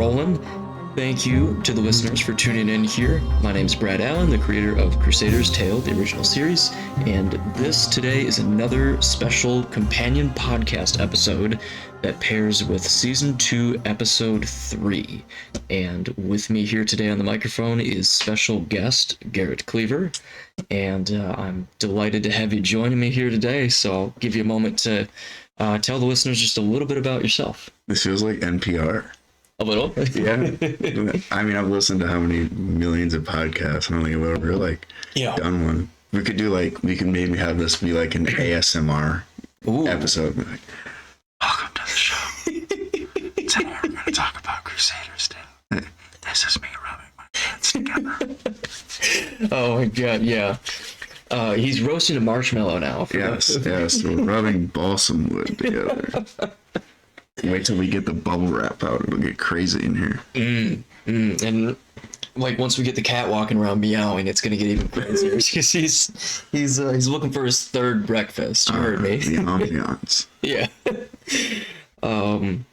rolling. Thank you to the listeners for tuning in here. My name's Brad Allen, the creator of Crusader's Tale, the original series, and this today is another special companion podcast episode that pairs with Season 2, Episode 3. And with me here today on the microphone is special guest Garrett Kluever, and I'm delighted to have you joining me here today, so I'll give you a moment to tell the listeners just a little bit about yourself. This feels like NPR. A little? Yeah. I mean, I've listened to how many millions of podcasts, and I don't think I've ever, done one. We could maybe have this be like an ASMR episode. Be like, welcome to the show. Today we're going to talk about Crusader's Tale. This is me rubbing my hands together. Oh my god, yeah. He's roasting a marshmallow now. Yes, we're rubbing balsam wood together. Wait till we get the bubble wrap out. It'll get crazy in here. And once we get the cat walking around meowing, it's gonna get even crazier because he's looking for his third breakfast. You heard me. The ambiance. Yeah. I'm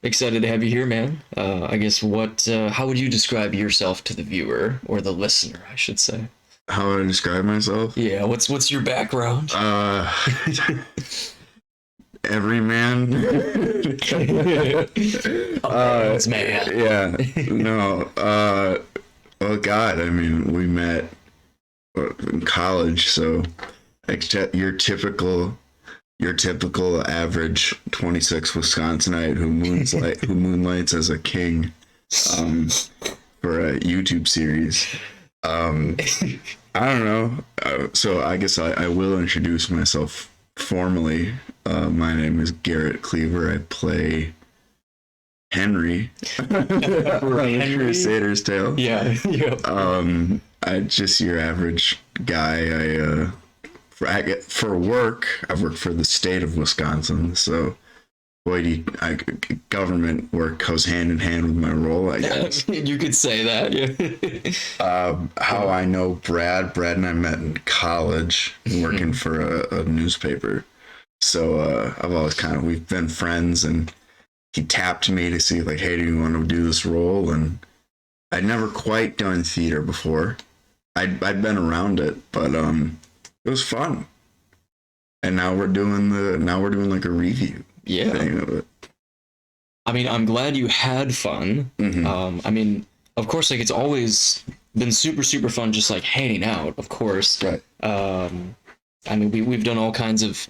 excited to have you here, man. I guess how would you describe yourself to the viewer or the listener, I should say? How would I describe myself? Yeah. What's your background? Everyman. Man. Yeah. No. Well, God, I mean, we met in college, so your typical average 26 Wisconsinite who moonlights as a king for a YouTube series. I don't know. So I guess I will introduce myself formally. My name is Garrett Kluever. I play Henry from Crusader's Tale. Yeah. I'm just your average guy. For work, I work for the state of Wisconsin, so government work goes hand in hand with my role, I guess. You could say that, yeah. How I know Brad and I met in college working for a newspaper. So I've always we've been friends, and he tapped me to see hey, do you want to do this role? And I'd never quite done theater before. I'd been around it, but it was fun. And now we're doing a review thing of it. I mean, I'm glad you had fun. Mm-hmm. I mean, of course, it's always been super, super fun, just hanging out, of course. Right. I mean, we've done all kinds of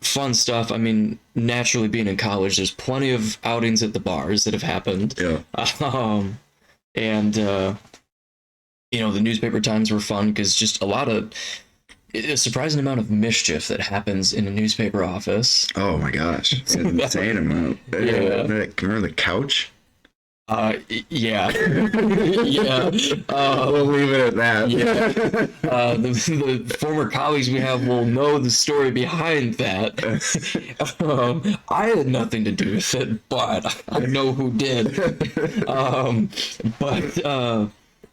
fun stuff. I mean, naturally being in college, there's plenty of outings at the bars that have happened. Yeah. The newspaper times were fun because just a surprising amount of mischief that happens in a newspaper office. Oh my gosh. It's an insane amount. Yeah. Remember the couch? Yeah. Yeah. We'll leave it at that. Yeah. The former colleagues we have will know the story behind that. I had nothing to do with it, but I know who did.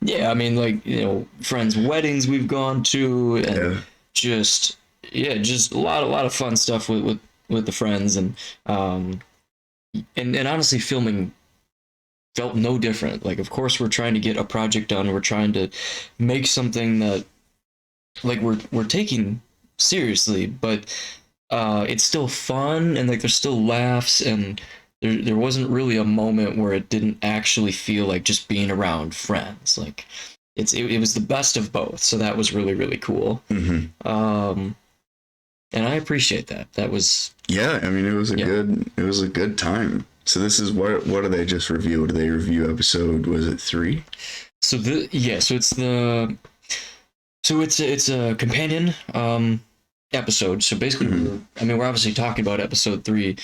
Yeah, I mean, friends' weddings we've gone to, and just a lot of fun stuff with the friends, and honestly, filming felt no different. Of course, we're trying to get a project done. We're trying to make something that, we're taking seriously, but it's still fun, and there's still laughs, and there wasn't really a moment where it didn't actually feel like just being around friends. It was the best of both, so that was really, really cool. Mm-hmm. And I appreciate that. That was I mean, it was a good time. So this is what do they just review? Did they review episode, was it 3? So it's a companion episode. So basically, we're obviously talking about episode 3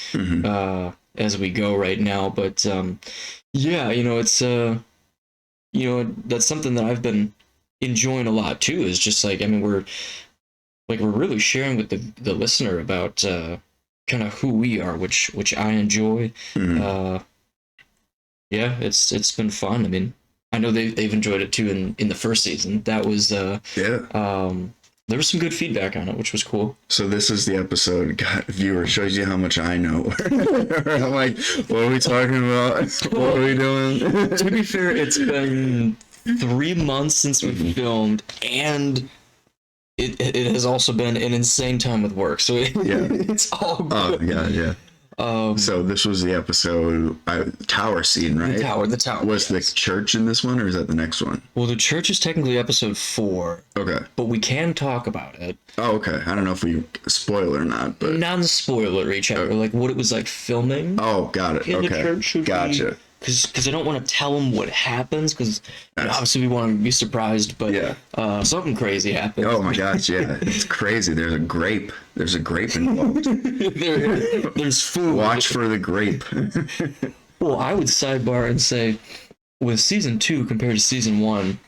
as we go right now, but it's that's something that I've been enjoying a lot too. Is just we're really sharing with the listener about kind of who we are, which I enjoy. It's been fun. I mean, I know they've enjoyed it too in the first season. That was there was some good feedback on it, which was cool. So this is the episode, God, viewer, shows you how much I know. I'm like, what are we talking about? What are we doing? To be fair, it's been 3 months since we filmed, and it has also been an insane time with work. So it's all good. Oh, yeah. So this was the episode, tower scene, right? The tower. Was the church in this one, or is that the next one? Well, the church is technically episode 4. Okay. But we can talk about it. Oh, okay. I don't know if we spoil or not, but non-spoilery chapter, like what it was like filming. Oh, got it. In Okay. The church Gotcha. Because I don't want to tell them what happens, because obviously we want to be surprised, but something crazy happens. Oh my gosh, yeah, it's crazy. There's a grape involved. There's food. Watch for the grape. Well, I would sidebar and say, with season 2 compared to season 1,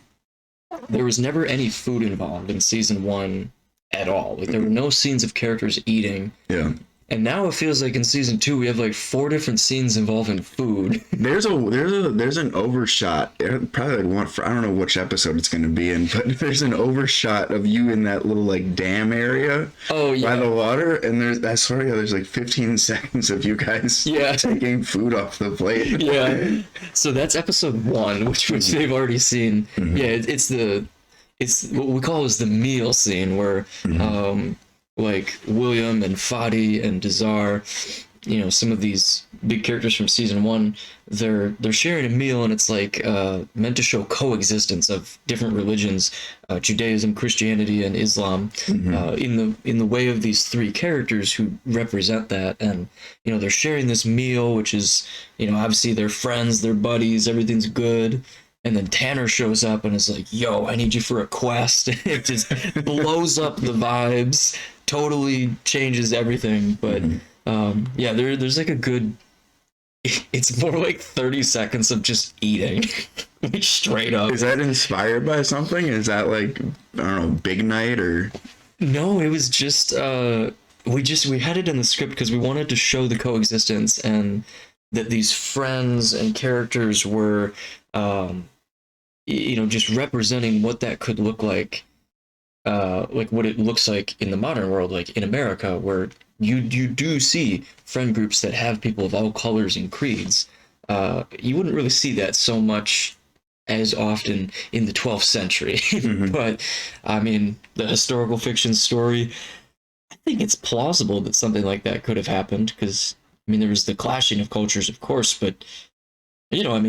there was never any food involved in season 1 at all. Like, there were no scenes of characters eating. Yeah. And now it feels like in season 2 we have like 4 different scenes involving food. There's an overshot. Probably like one. I don't know which episode it's going to be in, but there's an overshot of you in that little like dam area. Oh yeah. By the water, and I swear to God, there's like 15 seconds of you guys taking food off the plate. Yeah. So that's episode 1, which they've already seen. Mm-hmm. Yeah, it's what we call is the meal scene where like William and Fadi and Dazar, some of these big characters from season 1, they're sharing a meal, and it's like meant to show coexistence of different religions, Judaism, Christianity, and Islam, in the way of these 3 characters who represent that. And they're sharing this meal, which is obviously they're friends, they're buddies, everything's good. And then Tanner shows up and is like, yo, I need you for a quest. It just blows up the vibes, totally changes everything. But there's like a good, it's more like 30 seconds of just eating, like straight up. Is that inspired by something? Is that like, I don't know, Big Night or? No, it was just, we had it in the script because we wanted to show the coexistence and that these friends and characters were, just representing what that could look like what it looks like in the modern world, like in America, where you do see friend groups that have people of all colors and creeds. You wouldn't really see that so much as often in the 12th century. But I mean, the historical fiction story, I think it's plausible that something like that could have happened, because I mean, there was the clashing of cultures, of course, but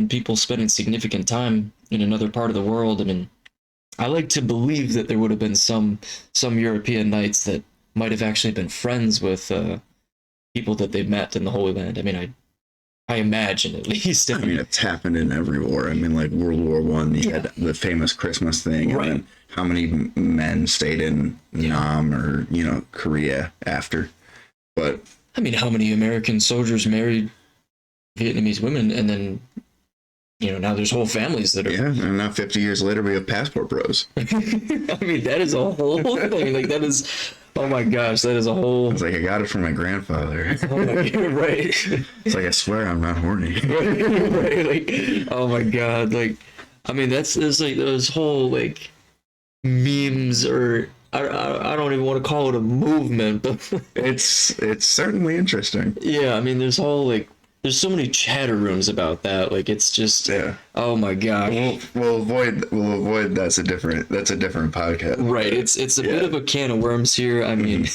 people spending significant time in another part of the world. I mean, I like to believe that there would have been some European knights that might have actually been friends with people that they met in the Holy Land. I mean, I imagine, at least. I mean, it's happened in every war. I mean, like World War One, you had the famous Christmas thing, right? And then how many men stayed in Nam or Korea after? But I mean, how many American soldiers married Vietnamese women, and then now there's whole families that are and now 50 years later we have passport bros. I mean, that is a whole thing. Like, that is, oh my gosh, that is a whole. It's like, I got it from my grandfather. Oh my God, right. It's like, I swear I'm not horny. Right, like, oh my God, like, I mean, there's like those whole like memes, or I don't even want to call it a movement, but it's certainly interesting. Yeah, I mean, there's so many chatter rooms about that. Like, it's just, oh my gosh. We'll avoid that's a different podcast. Right. It's a bit of a can of worms here. I mean,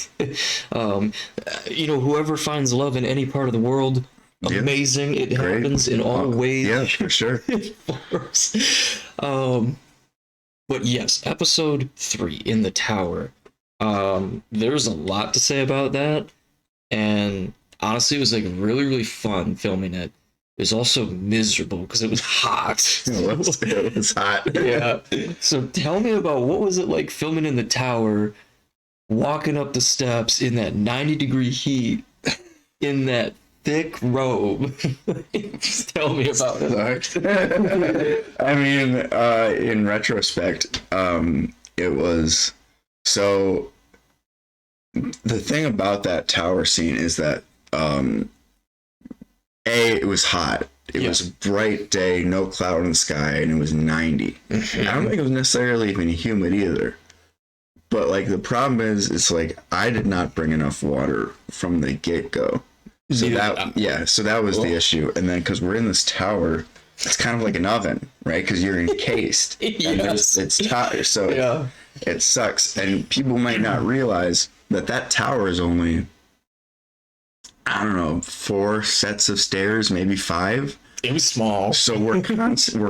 whoever finds love in any part of the world, amazing. It happens in all ways. Yeah, for sure. But yes, episode 3 in the tower. There's a lot to say about that, and honestly, it was like really, really fun filming it. It was also miserable because it was hot. It was hot. Yeah. So tell me about, what was it like filming in the tower, walking up the steps in that 90-degree heat, in that thick robe? Just tell me about it. I mean, in retrospect, it was so. The thing about that tower scene is that it was hot. It was a bright day, no cloud in the sky, and it was 90. I don't think it was necessarily even humid either. But like the problem is, it's like I did not bring enough water from the get-go. So so that was the issue. And then because we're in this tower, it's kind of like an oven, right? Because you're encased. Yes. It's so it sucks. And people might not realize that tower is only, I don't know, 4 sets of stairs, maybe 5. It was small. So we're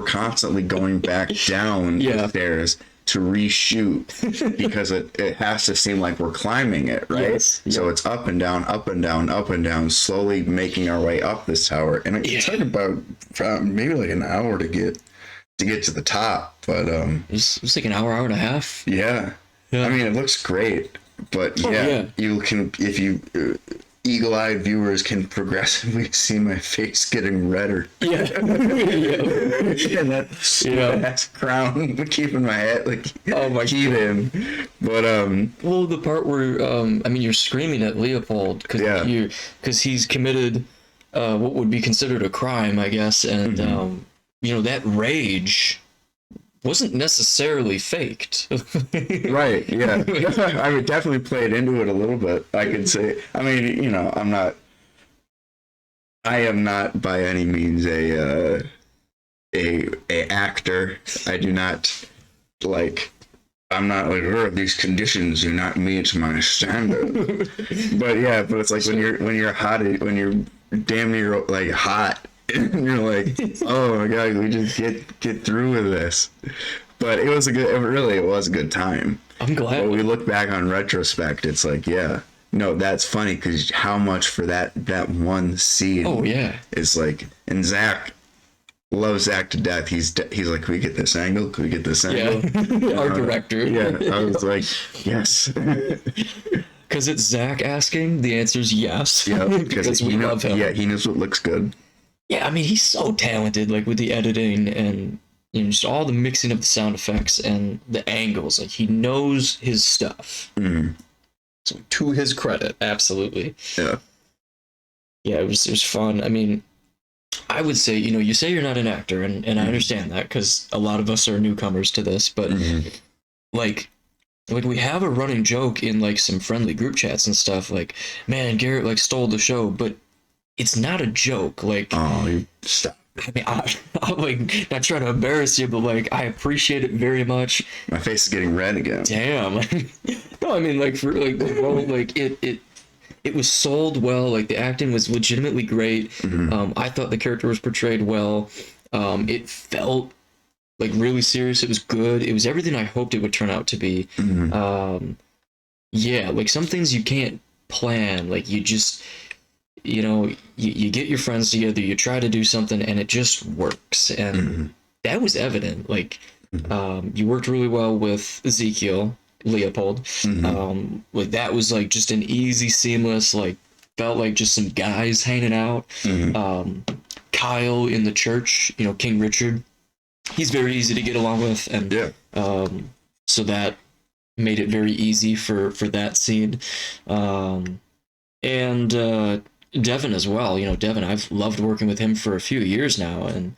constantly going back down the stairs to reshoot because it has to seem like we're climbing it, right? Yes. So it's up and down, up and down, up and down, slowly making our way up this tower. And it took about maybe like an hour to get to the top. But it was like an hour and a half. Yeah. I mean, it looks great, but you can, if you eagle-eyed viewers can progressively see my face getting redder. Yeah. And that crown keeping my head like heaving. But well, the part where I mean, you're screaming at Leopold because he's committed what would be considered a crime, I guess, and you know, that rage wasn't necessarily faked. Right, yeah. I would definitely play it into it a little bit, I could say. I mean, you know, I am not by any means a actor. I do not I'm not like, oh, these conditions do not meet my standard. But it's like when you're hot, when you're damn near like hot, and you're like, oh my god, we just get through with this. But it was a good time. I'm glad. But we look back on retrospect, it's like, that's funny because how much for that one scene. Oh yeah. Is like, and Zach loves Zach to death. He's like, can we get this angle? Can we get this angle? Yeah. Our director. Yeah. I was like, yes. Because it's Zach asking, the answer's yes. Yeah. Because we love him. Yeah, he knows what looks good. Yeah, I mean, he's so talented, like with the editing and, you know, just all the mixing of the sound effects and the angles. Like, he knows his stuff. Mm. So to his credit, absolutely. Yeah. Yeah, it was fun. I mean, I would say, you know, you say you're not an actor, and I understand that because a lot of us are newcomers to this, but like we have a running joke in like some friendly group chats and stuff, like, man, Garrett like stole the show, but it's not a joke. Like, oh, you stop. I mean, I'm like not trying to embarrass you, but like I appreciate it very much. My face is getting red again. Damn. No, I mean, like for like the role, like it was sold well. Like the acting was legitimately great. I thought the character was portrayed well. It felt like really serious. It was good. It was everything I hoped it would turn out to be. Yeah, like some things you can't plan. Like you just, you know, you get your friends together, you try to do something, and it just works. And that was evident. Like, you worked really well with Ezekiel, Leopold. Like that was like just an easy, seamless, like felt like just some guys hanging out. Kyle in the church, you know, King Richard, he's very easy to get along with, and so that made it very easy for that scene. And Devin as well. You know, Devin, I've loved working with him for a few years now, and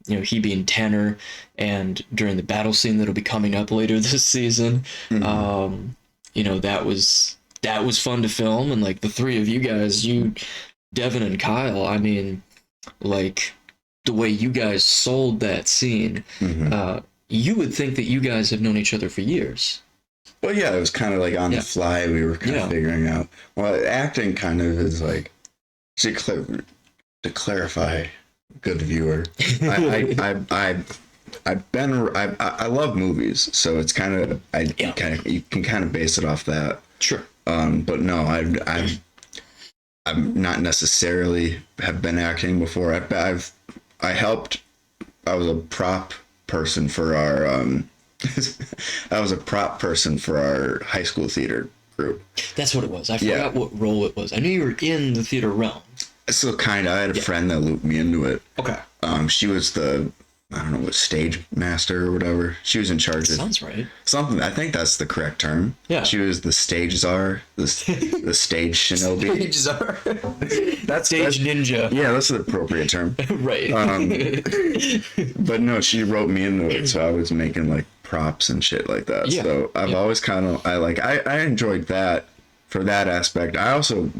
you know, he being Tanner, and during the battle scene that'll be coming up later this season, you know, that was fun to film. And like the three of you guys, you, Devin and Kyle, I mean, like the way you guys sold that scene, you would think that you guys have known each other for years. Well, yeah, it was kind of like on the fly. We were kind of figuring out. Well, acting kind of is like, to clarify, good viewer. I love movies, so it's kind of you can kind of base it off that. Sure. But no, I'm not necessarily have been acting before. I helped. I was a prop person for our I was a prop person for our high school theater group. That's what it was. I forgot what role it was. I knew you were in the theater realm. So kind of. I had a friend that looped me into it. Okay. She was the, I don't know, what, stage master or whatever. She was in charge of. Sounds right. Something. I think that's the correct term. Yeah. She was the stage czar, the stage shinobi. Stage czar. That's ninja. Yeah, that's the appropriate term. Right. But no, she wrote me into it, so I was making like props and shit like that. Yeah. So I've always kind of I enjoyed that for that aspect. I also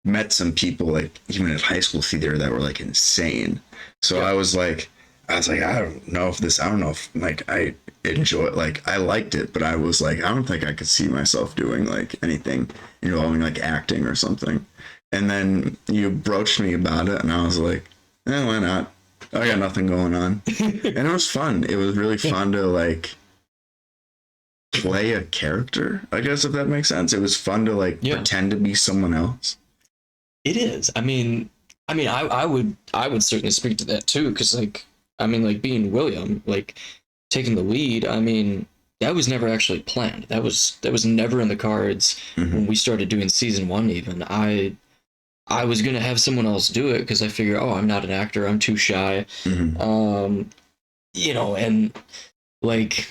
met some people like even at high school theater that were like insane. So I was like, I don't know if like I enjoy it. Like I liked it, but I was like, I don't think I could see myself doing like anything involving like acting or something. And then you broached me about it, and I was like, why not? I got nothing going on. And it was fun. It was really fun to like play a character, I guess, if that makes sense. It was fun to like pretend to be someone else. It is. I would certainly speak to that too, because like being William, like taking the lead, that was never actually planned. That was never in the cards when we started doing season 1 even. I was gonna have someone else do it because I figure, I'm not an actor, I'm too shy. And like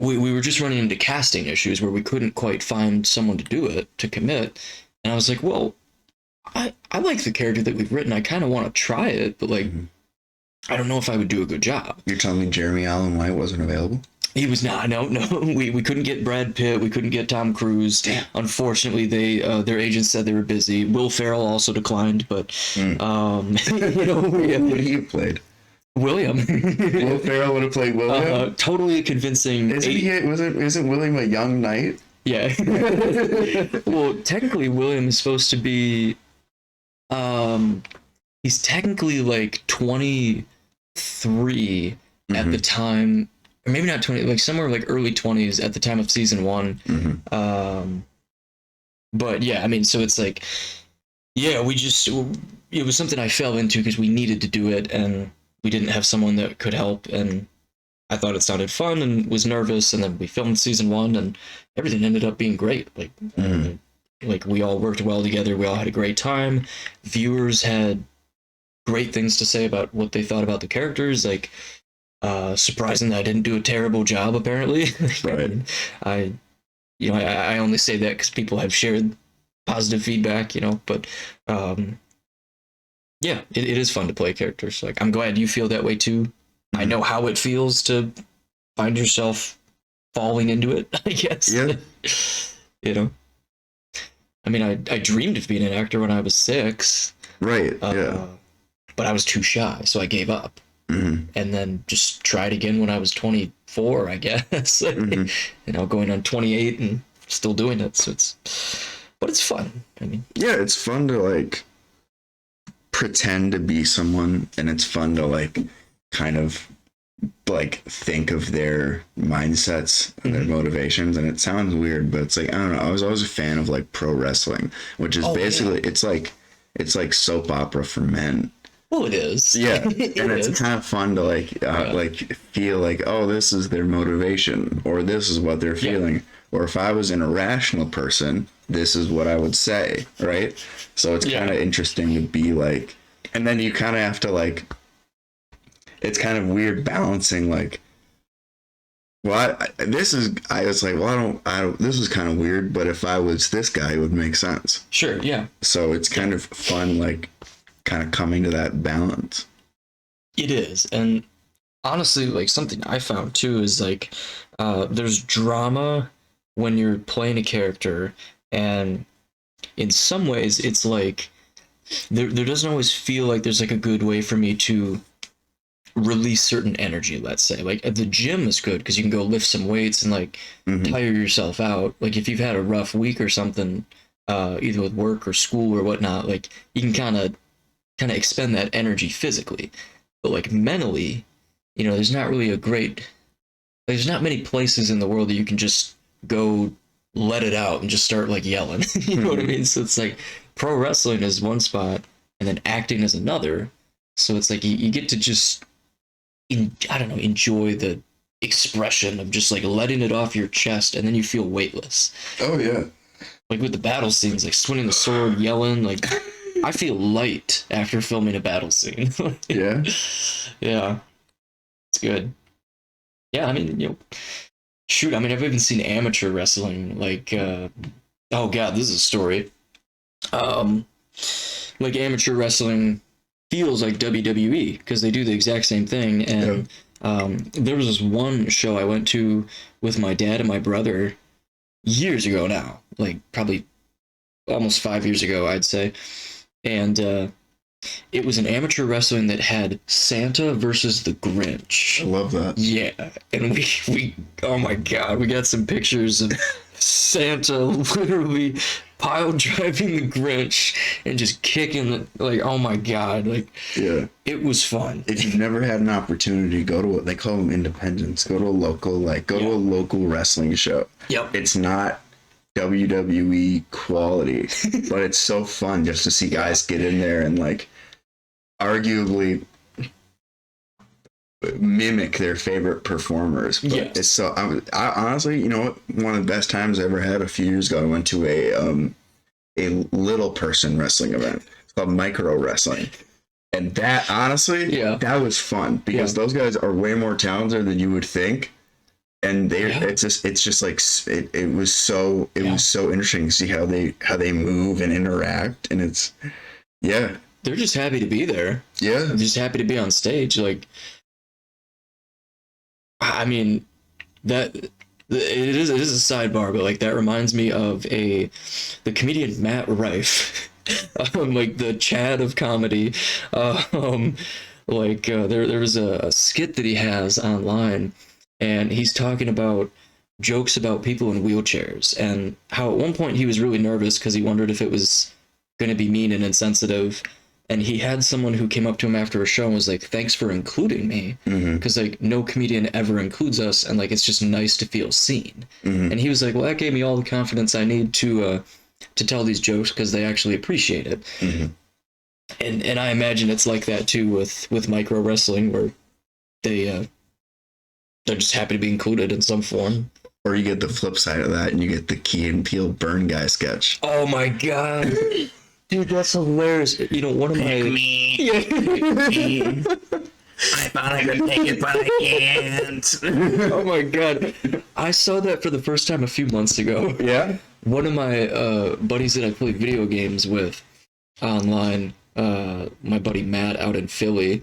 we were just running into casting issues where we couldn't quite find someone to do it, to commit. And I was like, well, I like the character that we've written. I kind of want to try it, but like, I don't know if I would do a good job. You're telling me Jeremy Allen White wasn't available? He was not. No. We couldn't get Brad Pitt. We couldn't get Tom Cruise. Damn. Unfortunately, their agents said they were busy. Will Ferrell also declined, but What would he have played? William. Will Ferrell would have played William. Totally convincing. Isn't William a young knight? Yeah. Well, technically, William is supposed to be. He's technically like 23 at the time, or maybe not 20, like somewhere like early 20s at the time of season 1. But yeah, so it's like, it was something I fell into because we needed to do it, and we didn't have someone that could help, and I thought it sounded fun and was nervous, and then we filmed season 1 and everything ended up being great. Like, like we all worked well together. We all had a great time. Viewers had great things to say about what they thought about the characters. Like, surprising that I didn't do a terrible job, apparently. Right. I only say that because people have shared positive feedback, but it is fun to play characters. Like, I'm glad you feel that way too. I know how it feels to find yourself falling into it, I guess. Yeah. I dreamed of being an actor when I was 6. Right. Yeah. But I was too shy, so I gave up. And then just tried again when I was 24, I guess. Going on 28 and still doing it. So but it's fun. Yeah, it's fun to like pretend to be someone, and it's fun to like kind of like think of their mindsets and their motivations. And it sounds weird, but it's like, I don't know, I was always a fan of like pro wrestling, which is basically it's like soap opera for men. Well, it is. Yeah. And it's kind of fun to like feel like, this is their motivation, or this is what they're feeling. Or if I was an irrational person, this is what I would say, right? So it's kind of interesting to be like, and then you kind of have to like, it's kind of weird balancing like, this is kind of weird, but if I was this guy, it would make sense. Sure, yeah. So it's kind of fun, like kind of coming to that balance. It is. And honestly, like something I found too is like, there's drama when you're playing a character, and in some ways it's like, there doesn't always feel like there's like a good way for me to release certain energy. Let's say like at the gym is good because you can go lift some weights and like tire yourself out. Like if you've had a rough week or something, either with work or school or whatnot, like you can kind of expend that energy physically. But like mentally, there's not really there's not many places in the world that you can just go let it out and just start like yelling. You know what I mean? So it's like pro wrestling is one spot and then acting is another. So it's like you get to just enjoy the expression of just like letting it off your chest, and then you feel weightless. Oh yeah. Like with the battle scenes, like swinging the sword, yelling, like I feel light after filming a battle scene. Yeah. Yeah. It's good. Yeah, shoot, I've even seen amateur wrestling, like oh god, this is a story. Like amateur wrestling feels like WWE because they do the exact same thing, and There was this one show I went to with my dad and my brother years ago now, like probably almost 5 years ago, I'd say. And it was an amateur wrestling that had Santa versus the Grinch. I love that. Yeah, and we oh my god, we got some pictures of Santa literally pile driving the Grinch and just kicking the, like, oh my god, like, Yeah. it was fun. If you've never had an opportunity, go to what they call them independents. Go to a local, to a local wrestling show. Yep. It's not WWE quality, but it's so fun just to see guys get in there and like arguably mimic their favorite performers. But Yes. it's so I honestly, you know what? One of the best times I ever had a few years ago, I went to a little person wrestling event. It's called micro wrestling. And that honestly, Yeah. that was fun because those guys are way more talented than you would think. And it's just like it was so interesting to see how they move and interact, and it's They're just happy to be there. Yeah. They're just happy to be on stage. Like, I mean, that it is a sidebar, but like that reminds me of the comedian Matt Rife, like the Chad of comedy. There was a skit that he has online, and he's talking about jokes about people in wheelchairs and how at one point he was really nervous because he wondered if it was going to be mean and insensitive. And he had someone who came up to him after a show and was like, "Thanks for including me," because like no comedian ever includes us, and like it's just nice to feel seen. And he was like, "Well, that gave me all the confidence I need to tell these jokes because they actually appreciate it." And I imagine it's like that too with micro wrestling, where they're just happy to be included in some form. Or you get the flip side of that, and you get the Key and Peele burn guy sketch. Oh my god. Dude, that's hilarious. You know, one of my... Me. Yeah. I thought I could take it, but I can't. Oh my god. I saw that for the first time a few months ago. Yeah? One of my buddies that I play video games with online, my buddy Matt out in Philly,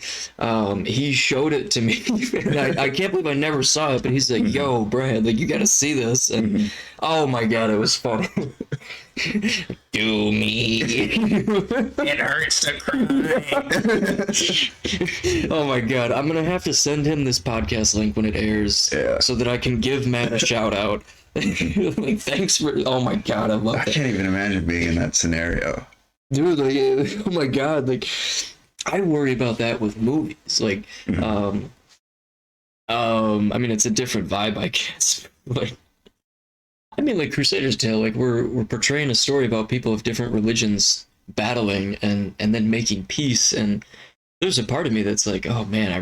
he showed it to me. And I can't believe I never saw it, but he's like, "Yo, Brad, like, you gotta see this." And oh my god, it was funny. Do me. It hurts to cry. Oh my god, I'm gonna have to send him this podcast link when it airs, so that I can give Matt a shout out. Like, thanks for. Oh my god, I love I that. can't even imagine being in that scenario. Dude, like, oh my god, like, I worry about that with movies. Like, I mean, it's a different vibe, I guess. Like, I mean, like Crusader's Tale, like we're portraying a story about people of different religions battling and then making peace. And there's a part of me that's like, oh man,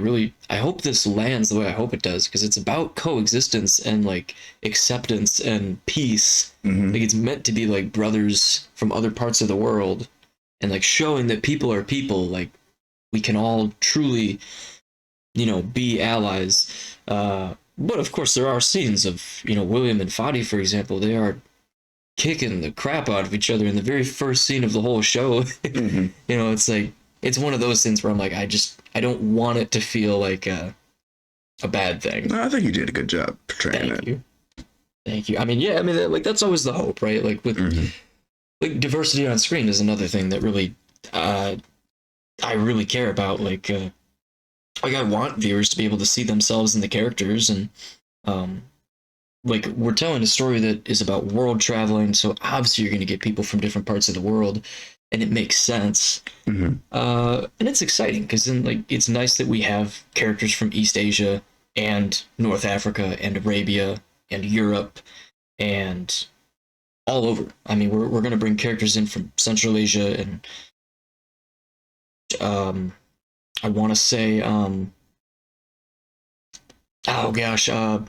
I hope this lands the way I hope it does, because it's about coexistence and like acceptance and peace. Like, it's meant to be like brothers from other parts of the world, and like showing that people are people. Like, we can all truly, be allies. But of course, there are scenes of, William and Fadi, for example. They are kicking the crap out of each other in the very first scene of the whole show. It's like, it's one of those scenes where I'm like, I don't want it to feel like a bad thing. No, I think you did a good job portraying it. Thank you. I mean, like, that's always the hope, right? Like, with like diversity on screen is another thing that really, I really care about. Like I want viewers to be able to see themselves in the characters, and like, we're telling a story that is about world traveling, so obviously you're going to get people from different parts of the world, and it makes sense. And it's exciting because then, like, it's nice that we have characters from East Asia and North Africa and Arabia and Europe and all over. I mean, we're going to bring characters in from Central Asia and I want to say, oh gosh, I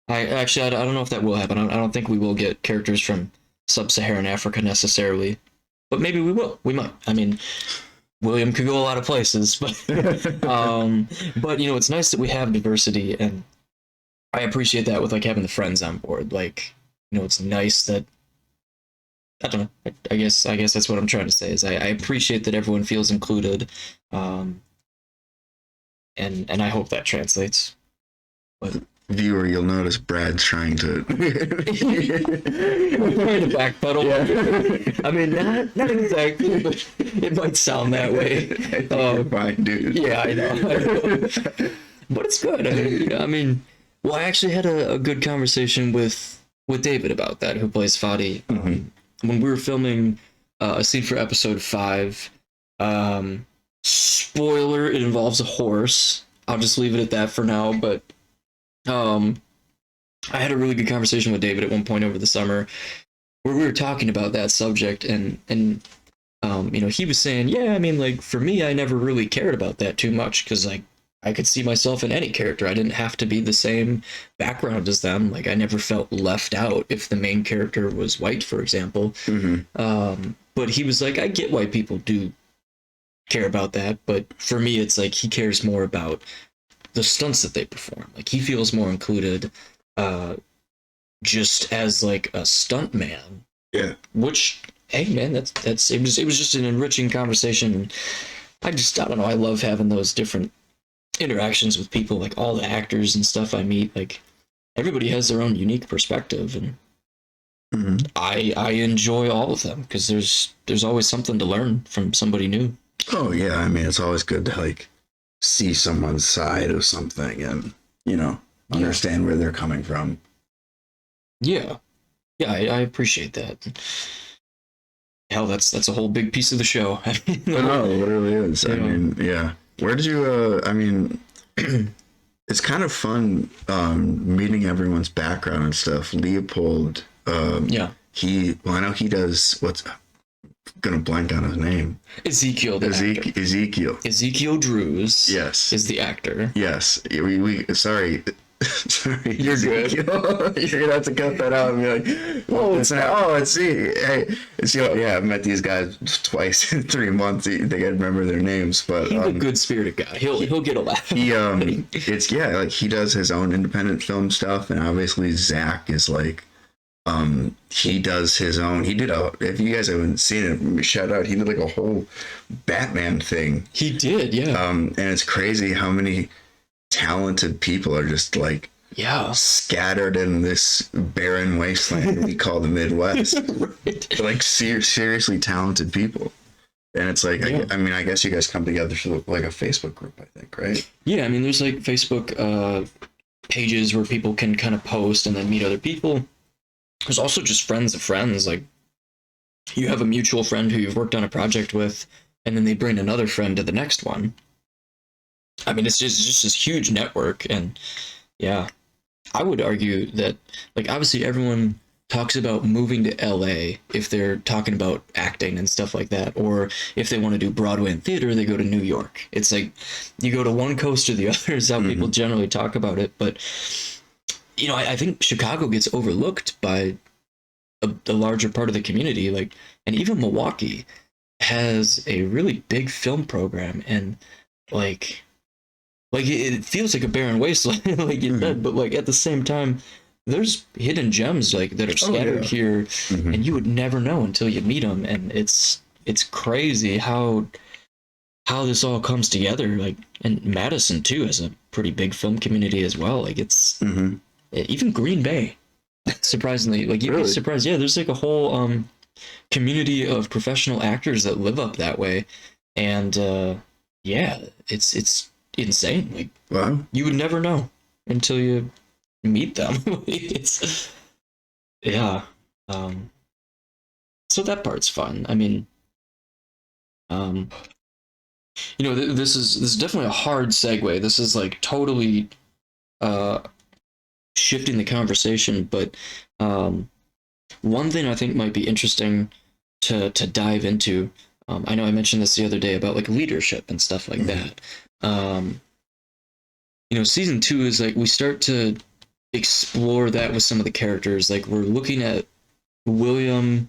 don't know if that will happen. I don't think we will get characters from Sub-Saharan Africa necessarily, but maybe we will. We might. I mean, William could go a lot of places, but but it's nice that we have diversity, and I appreciate that with like having the friends on board. Like, it's nice that, I don't know. I guess that's what I'm trying to say is I appreciate that everyone feels included, and and I hope that translates. But Viewer, you'll notice Brad's trying to we're trying to backpedal. Yeah. I mean, not exactly, but it might sound that way. You're fine, dude. Yeah, I know. But it's good. I mean, well, I actually had a good conversation with David about that, who plays Fadi. When we were filming a scene for episode 5, spoiler, it involves a horse. I'll just leave it at that for now, but I had a really good conversation with David at one point over the summer where we were talking about that subject, and he was saying, yeah, I mean, like, for me, I never really cared about that too much, because, like, I could see myself in any character. I didn't have to be the same background as them. Like, I never felt left out if the main character was white, for example. But he was like, I get why people do care about that, but for me, it's like he cares more about the stunts that they perform. Like, he feels more included just as like a stunt man. Yeah. Which, hey man, that's it was just an enriching conversation. I don't know, I love having those different interactions with people, like all the actors and stuff I meet. Like, everybody has their own unique perspective, and I enjoy all of them because there's always something to learn from somebody new. Oh yeah, I mean, it's always good to like see someone's side of something and understand where they're coming from. Yeah, I appreciate that. Hell, that's a whole big piece of the show. No, it really is. I mean, yeah. Where did you? I mean, it's kind of fun meeting everyone's background and stuff. Leopold. I know he does. What's gonna blank on his name? Ezekiel. Ezekiel Drews. Yes, is the actor. Yes, we sorry. Sorry, you're good. You're gonna have to cut that out and be like, I've met these guys twice in 3 months. I think I'd remember their names, but he's a good-spirited guy. He'll get a laugh. He like he does his own independent film stuff, and obviously Zach is like, he does his own. He did if you guys haven't seen it, shout out. He did like a whole Batman thing. He did, yeah. And it's crazy how many talented people are just like scattered in this barren wasteland we call the Midwest. Right. Like seriously talented people, and it's like I mean, I guess you guys come together through like a Facebook group, I think, right? Yeah, I mean, there's like Facebook pages where people can kind of post and then meet other people. There's also just friends of friends. Like, you have a mutual friend who you've worked on a project with, and then they bring another friend to the next one. I mean, it's just this huge network, and yeah, I would argue that, like, obviously everyone talks about moving to LA if they're talking about acting and stuff like that, or if they want to do Broadway and theater, they go to New York. It's like you go to one coast or the other is how people generally talk about it. But I think Chicago gets overlooked by a larger part of the community, like, and even Milwaukee has a really big film program, and like it feels like a barren wasteland, like you said, but like at the same time, there's hidden gems like that are scattered here, and you would never know until you meet them, and it's crazy how this all comes together. Like, and Madison too has a pretty big film community as well. Like, it's even Green Bay, surprisingly, like you'd be surprised. Yeah, there's like a whole community of professional actors that live up that way, and it's insane. Like, wow, you would never know until you meet them. It's so that part's fun. I mean, this is definitely a hard segue. This is like totally shifting the conversation, but one thing I think might be interesting to dive into, I know I mentioned this the other day about like leadership and stuff like that. Season 2 is like we start to explore that with some of the characters. Like, we're looking at William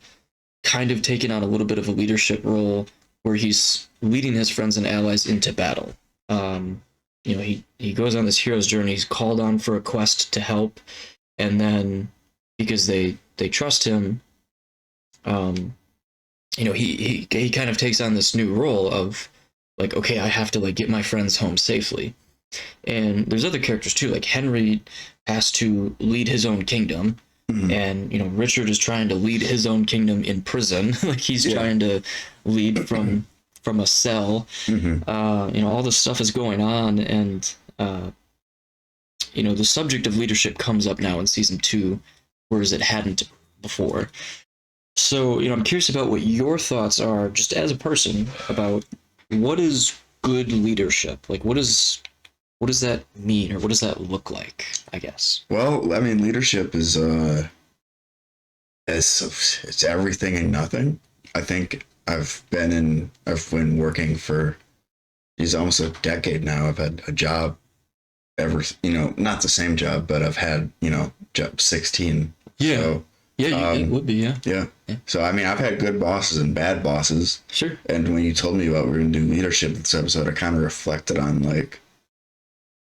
kind of taking on a little bit of a leadership role where he's leading his friends and allies into battle. He goes on this hero's journey. He's called on for a quest to help, and then because they trust him, he kind of takes on this new role of like, okay, I have to like get my friends home safely. And there's other characters too, like Henry has to lead his own kingdom, and Richard is trying to lead his own kingdom in prison. Like he's trying to lead from a cell. All this stuff is going on, and the subject of leadership comes up now in season 2, whereas it hadn't before. So, I'm curious about what your thoughts are, just as a person, about what is good leadership? Like, what does that mean, or what does that look like, I guess? Well, I mean, leadership is it's everything and nothing. I think I've been working for almost a decade now. I've had a job not the same job, but I've had, job 16. Yeah. So, it would be, yeah. Yeah. So, I mean, I've had good bosses and bad bosses. Sure. And when you told me about we're going to do leadership this episode, I kind of reflected on, like,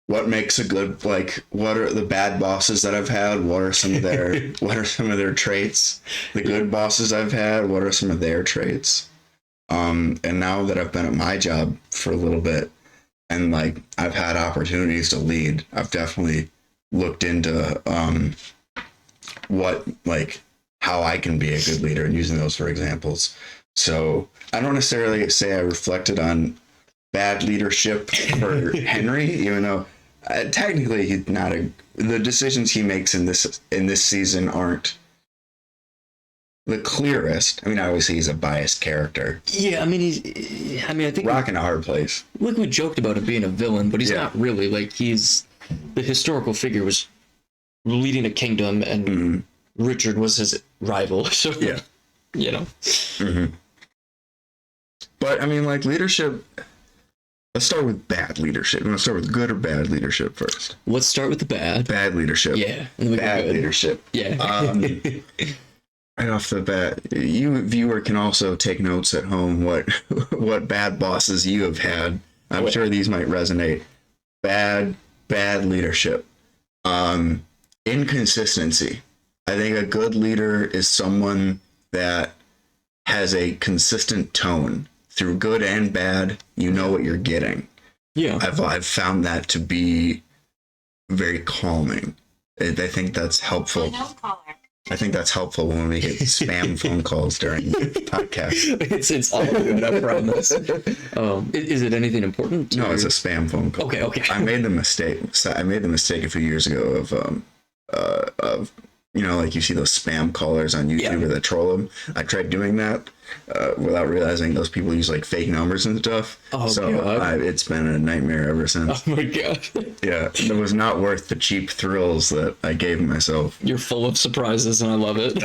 what makes a good, like, what are the bad bosses that I've had? What are some of their traits? The good bosses I've had, what are some of their traits? And now that I've been at my job for a little bit, and, like, I've had opportunities to lead, I've definitely looked into how I can be a good leader, and using those for examples. So I don't necessarily say I reflected on bad leadership for Henry, even though technically he's not the decisions he makes in this season aren't the clearest. I mean, obviously he's a biased character. Yeah, I think rock in a hard place. Like, we joked about him being a villain, but he's not really. Like, he's the historical figure, was leading a kingdom, and Richard was his rival. So But I mean, like, leadership. Let's start with bad leadership. You want to start with good or bad leadership first? Let's start with the bad. Bad leadership. Yeah. Bad leadership. Yeah. Right off the bat, you viewer can also take notes at home. What bad bosses you have had. I'm sure these might resonate. Bad leadership. Inconsistency. I think a good leader is someone that has a consistent tone. Through good and bad, you know what you're getting. Yeah. I've found that to be very calming. I think that's helpful. I think that's helpful when we get spam phone calls during the podcast. It's all good, I promise. Is it anything important? No, it's a spam phone call. Okay. I made the mistake a few years ago of like you see those spam callers on YouTube where they troll them. I tried doing that without realizing those people use like fake numbers and stuff. It's been a nightmare ever since. Oh my god. Yeah, it was not worth the cheap thrills that I gave myself. You're full of surprises, and I love it.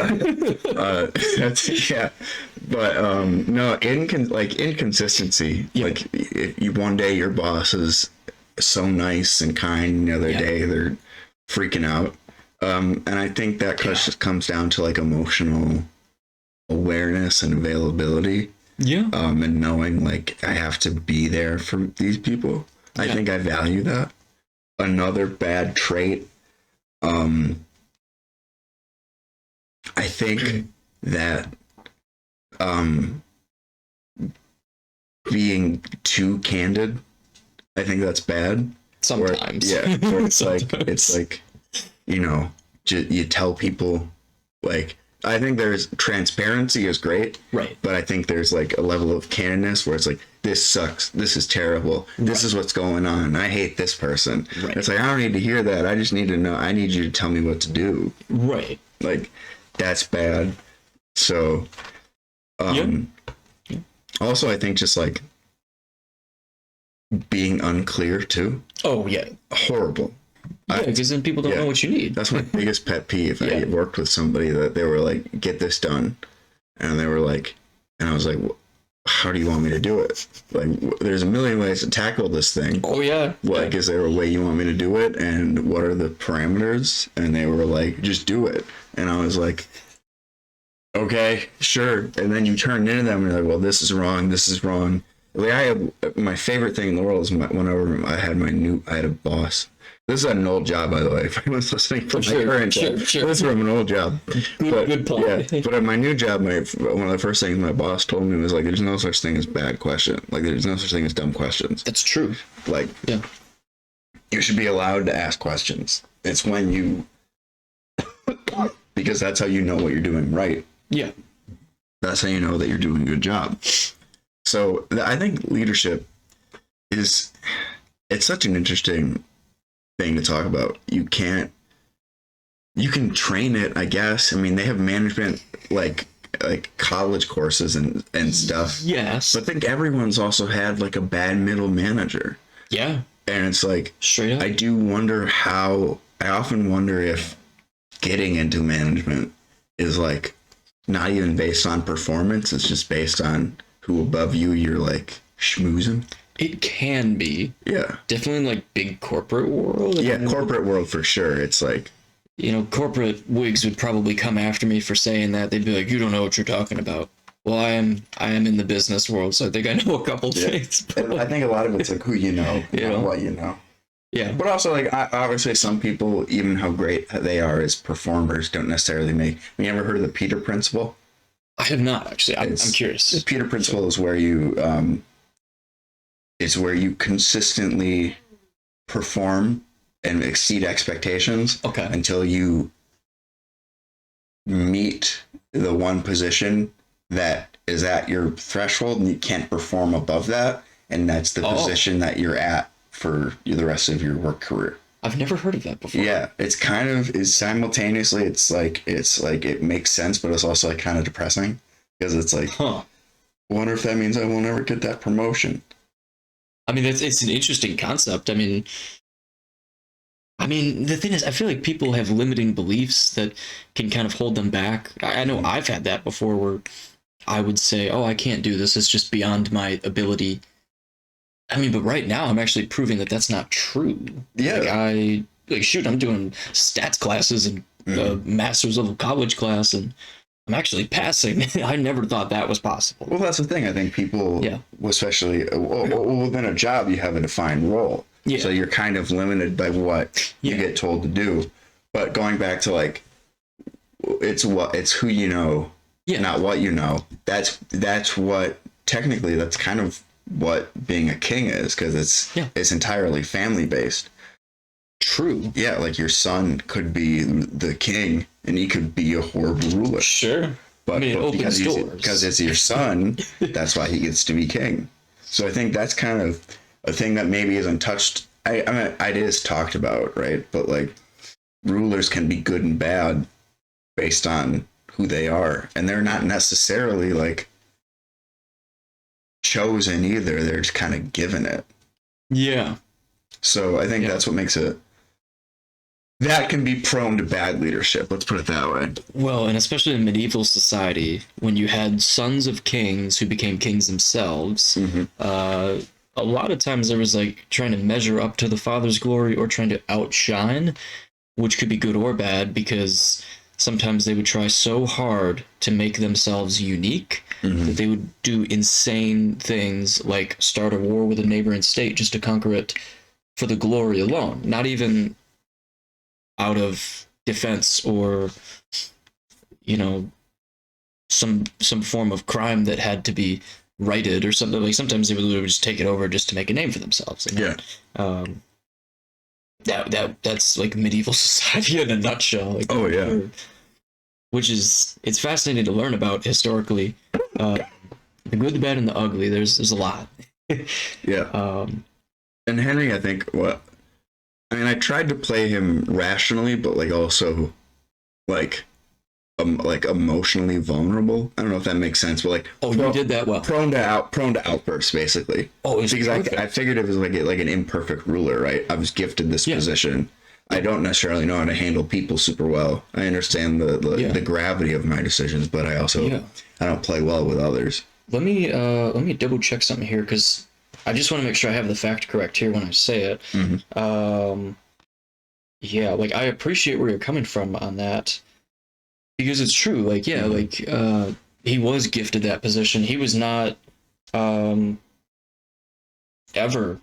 But no, inconsistency. Yeah. Like, one day your boss is so nice and kind, the other day they're freaking out. And I think that just comes down to, like, emotional awareness and availability. Yeah. And knowing, like, I have to be there for these people. Yeah. I think I value that. Another bad trait, I think that being too candid, I think that's bad. Sometimes. Where it's like you tell people, like, I think there's transparency is great, right? But I think there's, like, a level of candidness where it's like, this sucks, this is terrible, this is what's going on, I hate this person. Right. It's like, I don't need to hear that, I just need to know, I need you to tell me what to do. Right. Like, that's bad. So, also, I think just, like, being unclear too. Oh yeah. Horrible. Yeah, because then people don't know what you need. That's my biggest pet peeve. I worked with somebody that they were like, get this done. And they were like, and I was like, how do you want me to do it? Like, there's a million ways to tackle this thing. Oh, yeah. Like, is there a way you want me to do it? And what are the parameters? And they were like, just do it. And I was like, okay, sure. And then you turn into them and you're like, well, this is wrong. This is wrong. Like, my favorite thing in the world is whenever I had a boss. This is an old job, by the way. If anyone's listening from my current job, this is from an old job. Good point. Yeah, but at my new job, one of the first things my boss told me was, like, there's no such thing as bad question. Like, there's no such thing as dumb questions. That's true. Like, you should be allowed to ask questions. It's when you, because that's how you know what you're doing right. Yeah. That's how you know that you're doing a good job. So I think leadership it's such an interesting thing to talk about. You can train it, I guess. I mean, they have management like college courses and stuff. Yes. But I think everyone's also had like a bad middle manager. Yeah. And it's like, straight up. I often wonder if getting into management is like not even based on performance. It's just based on who above you you're like schmoozing. It can be. Yeah. Definitely like big corporate world. Yeah, corporate world for sure. It's like, you know, corporate wigs would probably come after me for saying that. They'd be like, you don't know what you're talking about. Well, I am in the business world, so I think I know a couple things. I think a lot of it's like who you know, not what you know. Yeah. But also, like, obviously some people, even how great they are as performers, don't necessarily make... Have you ever heard of the Peter Principle? I have not, actually. I'm curious. The Peter Principle is where you... it's where you consistently perform and exceed expectations until you meet the one position that is at your threshold and you can't perform above that, and that's the position that you're at for the rest of your work career. I've never heard of that before. Yeah, it's simultaneously it's like it makes sense, but it's also like kind of depressing because it's like, I wonder if that means I won't ever get that promotion. I mean, it's an interesting concept. I mean, the thing is, I feel like people have limiting beliefs that can kind of hold them back. I know I've had that before where I would say, oh, I can't do this. It's just beyond my ability. I mean, but right now I'm actually proving that that's not true. Yeah. Like, I'm doing stats classes and master's level college class, and I'm actually passing. I never thought that was possible. Well, that's the thing. I think people, especially within a job, you have a defined role. Yeah. So you're kind of limited by what you get told to do. But going back to like, it's who you know, not what you know. That's what technically that's kind of what being a king is, because it's entirely family based. True. Yeah, like your son could be the king and he could be a horrible ruler. Sure. But, it opens doors. Because it's your son, that's why he gets to be king. So I think that's kind of a thing that maybe isn't touched. I mean, it is talked about, right? But like, rulers can be good and bad based on who they are, and they're not necessarily like chosen either. They're just kind of given it. Yeah. So I think that's what makes it. That can be prone to bad leadership. Let's put it that way. Well, and especially in medieval society, when you had sons of kings who became kings themselves, a lot of times there was like trying to measure up to the father's glory or trying to outshine, which could be good or bad, because sometimes they would try so hard to make themselves unique that they would do insane things like start a war with a neighboring state just to conquer it for the glory alone, not even out of defense or, you know, some form of crime that had to be righted or something. Like sometimes they would literally just take it over just to make a name for themselves. And that's like medieval society in a nutshell. Like, which is, it's fascinating to learn about historically. The good, the bad, and the ugly. There's a lot. And Henry, I think, I tried to play him rationally, but like also like emotionally vulnerable. I don't know if that makes sense, but like, you did that well. Prone to outbursts, basically. Because I figured it was like an imperfect ruler, right? I was gifted this position. I don't necessarily know how to handle people super well. I understand the gravity of my decisions, but I also I don't play well with others. Let me double check something here, because I just want to make sure I have the fact correct here when I say it. Like, I appreciate where you're coming from on that, because it's true. Like, he was gifted that position. He was not ever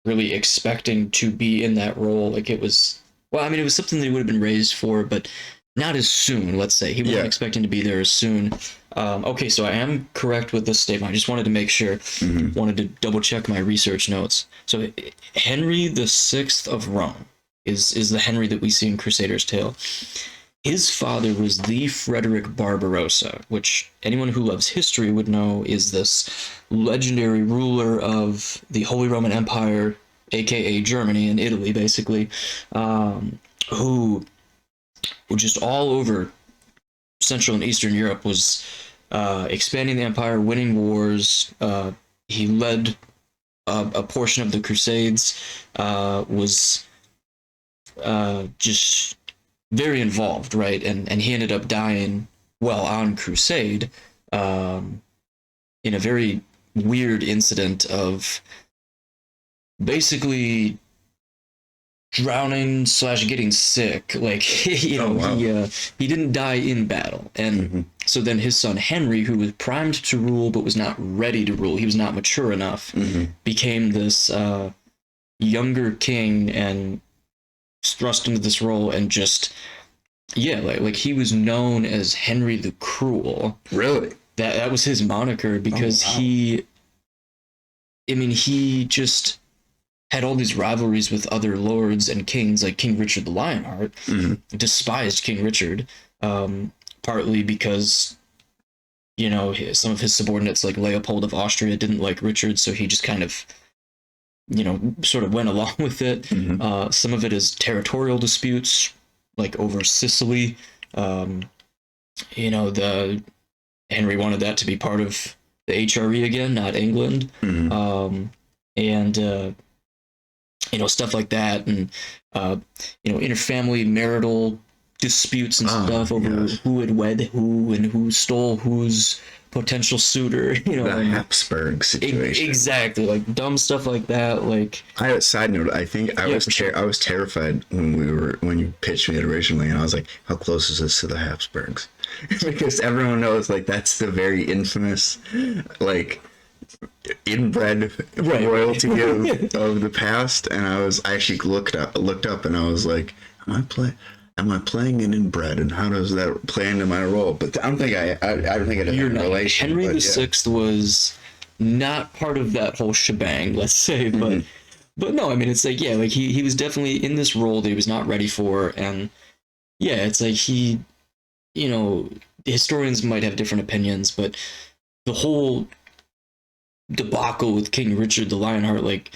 really expecting to be in that role. Like, it was, it was something that he would have been raised for, but not as soon, let's say. He wasn't expecting to be there as soon. Okay, so I am correct with this statement. I just wanted to make sure. Wanted to double check my research notes. So Henry the Sixth of Rome is the Henry that we see in Crusader's Tale. His father was the Frederick Barbarossa, which anyone who loves history would know is this legendary ruler of the Holy Roman Empire, aka Germany and Italy, basically, who just all over Central and Eastern Europe was expanding the empire, winning wars. He led a portion of the Crusades, was just very involved, right? And he ended up dying while on crusade, in a very weird incident of basically drowning / getting sick. Like, he didn't die in battle. And so then his son Henry, who was primed to rule but was not ready to rule, he was not mature enough, became this younger king and thrust into this role, and just like he was known as Henry the Cruel. Really? That was his moniker, because he just had all these rivalries with other lords and kings, like King Richard the Lionheart. Despised King Richard, partly because some of his subordinates, like Leopold of Austria, didn't like Richard, so he just kind of sort of went along with it. Some of it is territorial disputes, like over Sicily. The Henry wanted that to be part of the HRE again, not England. And stuff like that, and interfamily marital disputes and stuff over who had wed who and who stole whose potential suitor. The Habsburg situation. Exactly, like dumb stuff like that. Like, I have a side note. I think I was terrified when you pitched me it originally, and I was like, how close is this to the Habsburgs? Because everyone knows, like, that's the very infamous, like, inbred royalty of the past. And I actually looked up and I was like, am I playing an inbred, and how does that play into my role? But I don't think I don't think it had a relation. Henry the Sixth was not part of that whole shebang, let's say, but no, I mean, it's like, like he was definitely in this role that he was not ready for. And it's like historians might have different opinions, but the whole debacle with King Richard the Lionheart, like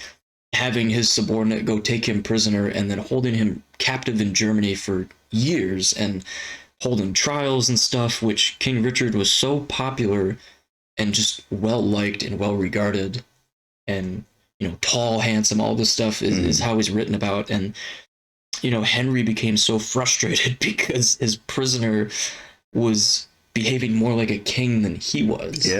having his subordinate go take him prisoner and then holding him captive in Germany for years and holding trials and stuff, which King Richard was so popular and just well liked and well regarded, and tall, handsome, all this stuff is how he's written about. And Henry became so frustrated because his prisoner was behaving more like a king than he was.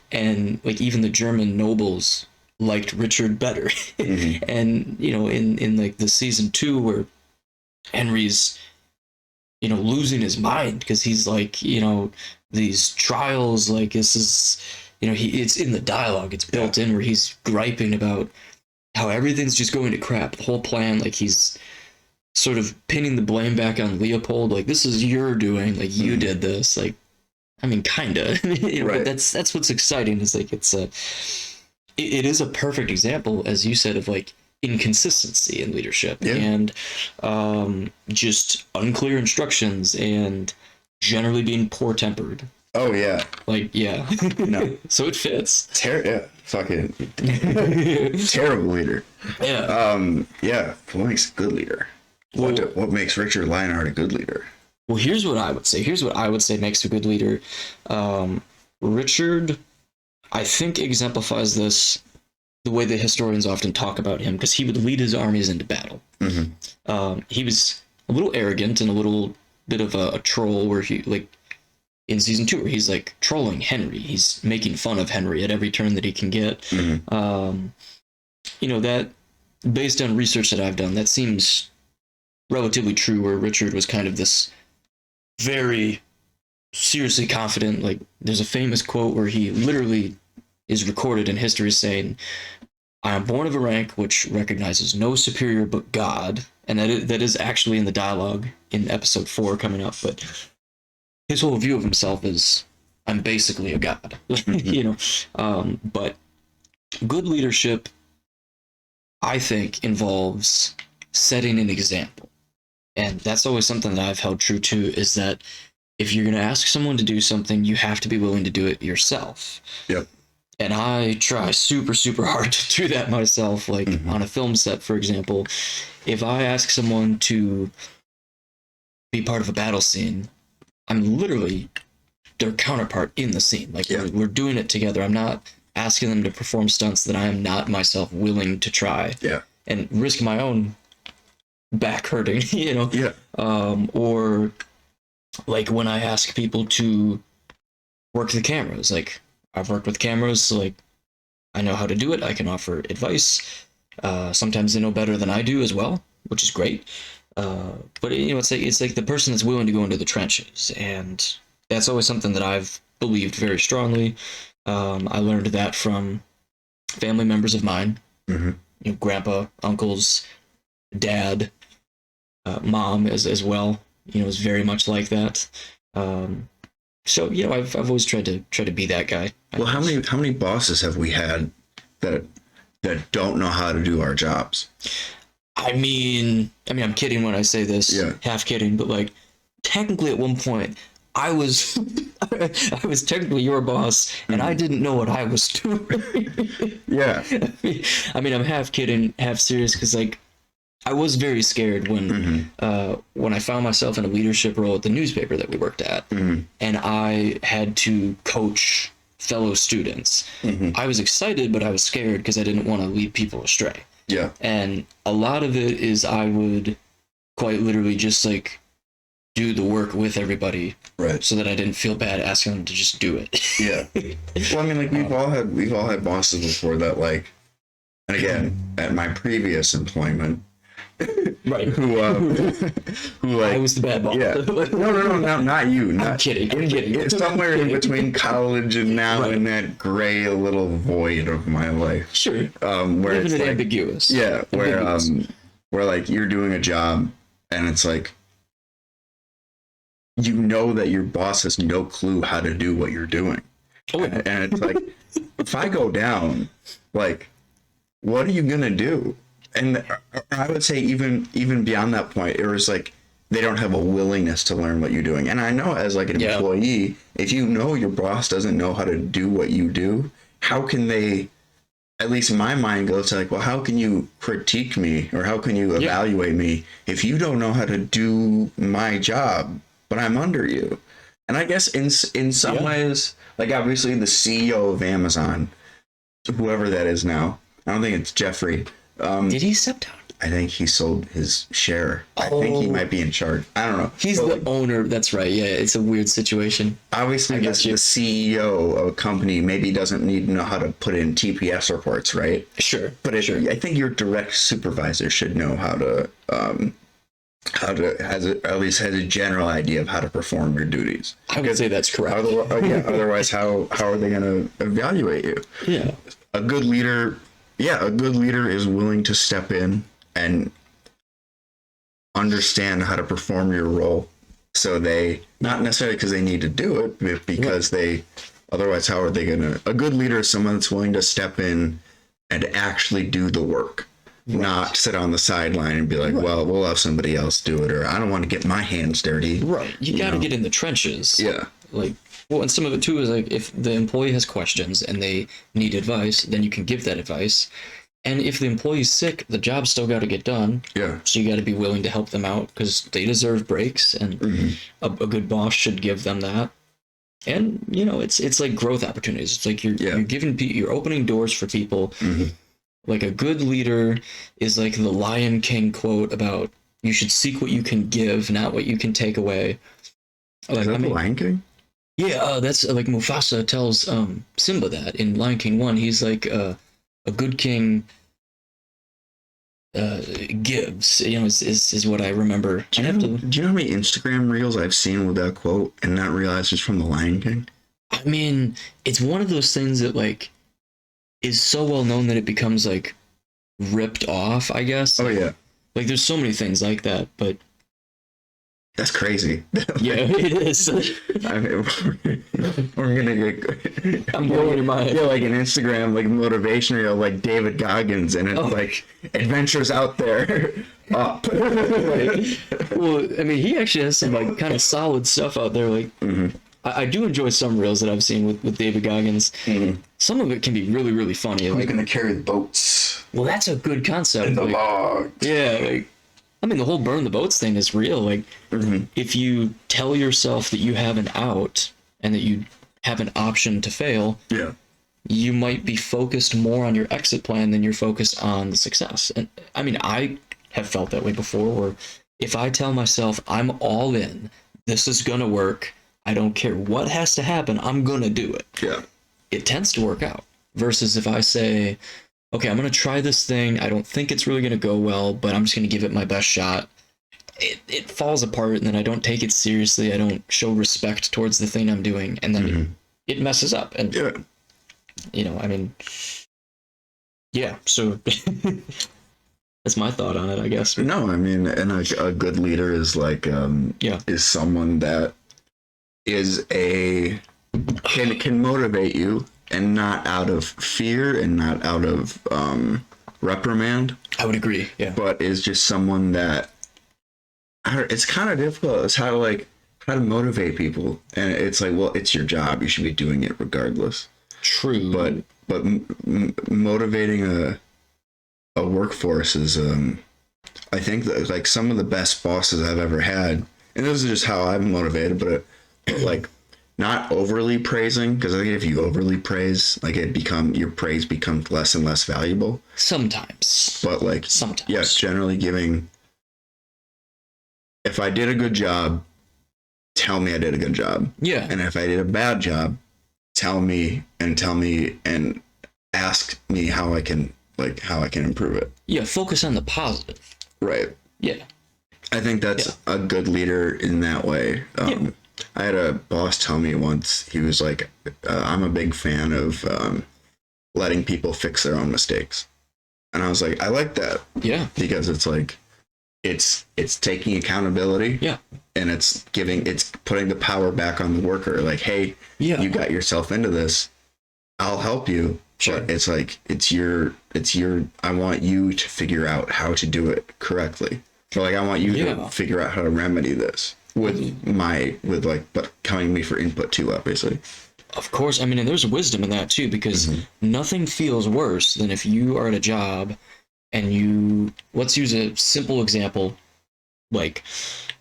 And like even the German nobles liked Richard better. And in like the season 2 where Henry's losing his mind because he's like these trials, like this is it's in the dialogue, it's built in, where he's griping about how everything's just going to crap, the whole plan, like he's sort of pinning the blame back on Leopold, like this is your doing, like you did this, like I mean, kinda, but that's what's exciting, is like it is a perfect example, as you said, of like inconsistency in leadership and just unclear instructions and generally being poor tempered. Oh yeah, like no, so it fits. Fucking terrible leader. What makes a good leader? What makes Richard Lionheart a good leader? Well, here's what I would say makes a good leader. Richard, I think, exemplifies this the way that historians often talk about him, because he would lead his armies into battle. He was a little arrogant and a little bit of a troll, where he, like, in season 2, where he's like trolling Henry. He's making fun of Henry at every turn that he can get. That, based on research that I've done, that seems relatively true, where Richard was kind of this very seriously confident, like there's a famous quote where he literally is recorded in history saying, "I am born of a rank which recognizes no superior but God," and that is actually in the dialogue in episode 4 coming up. But his whole view of himself is, I'm basically a god, you know. But good leadership, I think, involves setting an example. And that's always something that I've held true to, is that if you're going to ask someone to do something, you have to be willing to do it yourself. Yep. And I try super, super hard to do that myself. Like on a film set, for example, if I ask someone to be part of a battle scene, I'm literally their counterpart in the scene. Like we're doing it together. I'm not asking them to perform stunts that I am not myself willing to try. Yeah. And risk my own back hurting, you know? Yeah. Or like when I ask people to work the cameras, like I've worked with cameras, so like I know how to do it. I can offer advice. Sometimes they know better than I do as well, which is great. But you know, it's like the person that's willing to go into the trenches, and that's always something that I've believed very strongly. I learned that from family members of mine, you know, grandpa, uncles, dad, mom as well. You know, is very much like that. So you know, I've always tried to be that guy. Well, how many bosses have we had that don't know how to do our jobs? I mean, I'm kidding when I say this, half kidding, but like technically at one point I was I was technically your boss, and I didn't know what I was doing. Yeah. I mean, I'm half kidding, half serious, because like I was very scared when I found myself in a leadership role at the newspaper that we worked at, and I had to coach fellow students. I was excited, but I was scared because I didn't want to lead people astray. Yeah. And a lot of it is I would quite literally just like do the work with everybody, right? So that I didn't feel bad asking them to just do it. Yeah. Well, I mean, like we've all had bosses before that, like, and again, at my previous employment, right? who like I was the bad boss. Yeah. No, not you. I'm kidding. It's somewhere in between college and now, in that gray little void of my life. Sure. Where it's like, ambiguous. Yeah. Where like you're doing a job and it's like, you know that your boss has no clue how to do what you're doing. Oh, yeah. And it's like, if I go down, like, what are you gonna do? And I would say even beyond that point, it was like they don't have a willingness to learn what you're doing. And I know as like an employee, if you know your boss doesn't know how to do what you do, how can they? At least my mind goes to like, well, how can you critique me or how can you evaluate me if you don't know how to do my job, but I'm under you? And I guess in some ways, like obviously the CEO of Amazon, whoever that is now, I don't think it's Jeffrey. Did he step down? I think he sold his share. I think he might be in charge. I don't know. He's the owner. That's right. Yeah, it's a weird situation. Obviously, the CEO of a company maybe doesn't need to know how to put in TPS reports, right? Sure. But I think your direct supervisor should know how to at least has a general idea of how to perform your duties. I would say that's correct. Otherwise, how are they going to evaluate you? Yeah. A good leader is willing to step in and understand how to perform your role. So they, not necessarily because they need to do it, but because otherwise, how are they going to? A good leader is someone that's willing to step in and actually do the work, not sit on the sideline and be like, well, we'll have somebody else do it, or I don't want to get my hands dirty. Right. You got to get in the trenches. Yeah. Like, well, and some of it too is like if the employee has questions and they need advice, then you can give that advice. And if the employee's sick, the job's still got to get done. Yeah. So you got to be willing to help them out because they deserve breaks, and a good boss should give them that. And you know, it's like growth opportunities. It's like you're opening doors for people. Like a good leader is like the Lion King quote about you should seek what you can give, not what you can take away. Like, is that the Lion King? Yeah, that's like Mufasa tells Simba that in Lion King 1. He's like a good king gives, you know, is what I remember. Do you know how many Instagram reels I've seen with that quote and not realize it's from the Lion King? I mean, it's one of those things that like is so well known that it becomes like ripped off, I guess. Oh yeah. Like there's so many things like that, but That's crazy. Yeah, it is. I mean, we're gonna get. I'm blowing your mind. Yeah, like an Instagram, like motivation reel, like David Goggins, and it's like adventures out there, up. Well, I mean, he actually has some like kind of solid stuff out there. Like, I do enjoy some reels that I've seen with David Goggins. Some of it can be really, really funny. Who's Like, gonna carry the boats well, that's a good concept. in the Like, log? yeah, like, I mean, the whole burn the boats thing is real. Like, if you tell yourself that you have an out and that you have an option to fail, Yeah. you might be focused more on your exit plan than you're focused on the success. And I mean, I have felt that way before, where if I tell myself I'm all in, this is gonna work, I don't care what has to happen, I'm gonna do it. Yeah. It tends to work out. Versus if I say, okay, I'm gonna try this thing, I don't think it's really gonna go well, but I'm just gonna give it my best shot. It falls apart, and then I don't take it seriously. I don't show respect towards the thing I'm doing, and then it messes up. And Yeah. you know, I mean, yeah. So that's my thought on it, I guess. No, I mean, and a good leader is like, is someone that is can motivate you, and not out of fear and not out of reprimand, I would agree. Yeah. but is just someone that it's kind of difficult. It's how to motivate people, and it's like, well, it's your job. You should be doing it regardless. True. But motivating a workforce is I think that like some of the best bosses I've ever had, and this is just how I'm motivated, but like not overly praising, because I think if you overly praise, like your praise becomes less and less valuable. Sometimes. But like Sometimes. yes, generally giving. If I did a good job, tell me I did a good job. Yeah. And if I did a bad job, tell me and ask me how I can improve it. Yeah. Focus on the positive. Right. Yeah. I think that's a good leader in that way. I had a boss tell me once, he was like, I'm a big fan of letting people fix their own mistakes. And I was like, I like that. Yeah. Because it's like, it's taking accountability. Yeah. And it's putting the power back on the worker. Like, hey, you got yourself into this. I'll help you. Sure. But it's like, it's your, I want you to figure out how to do it correctly. So like, I want you to figure out how to remedy this but coming to me for input too, obviously. Of course. I mean, and there's wisdom in that too, because nothing feels worse than if you are at a job and let's use a simple example. Like,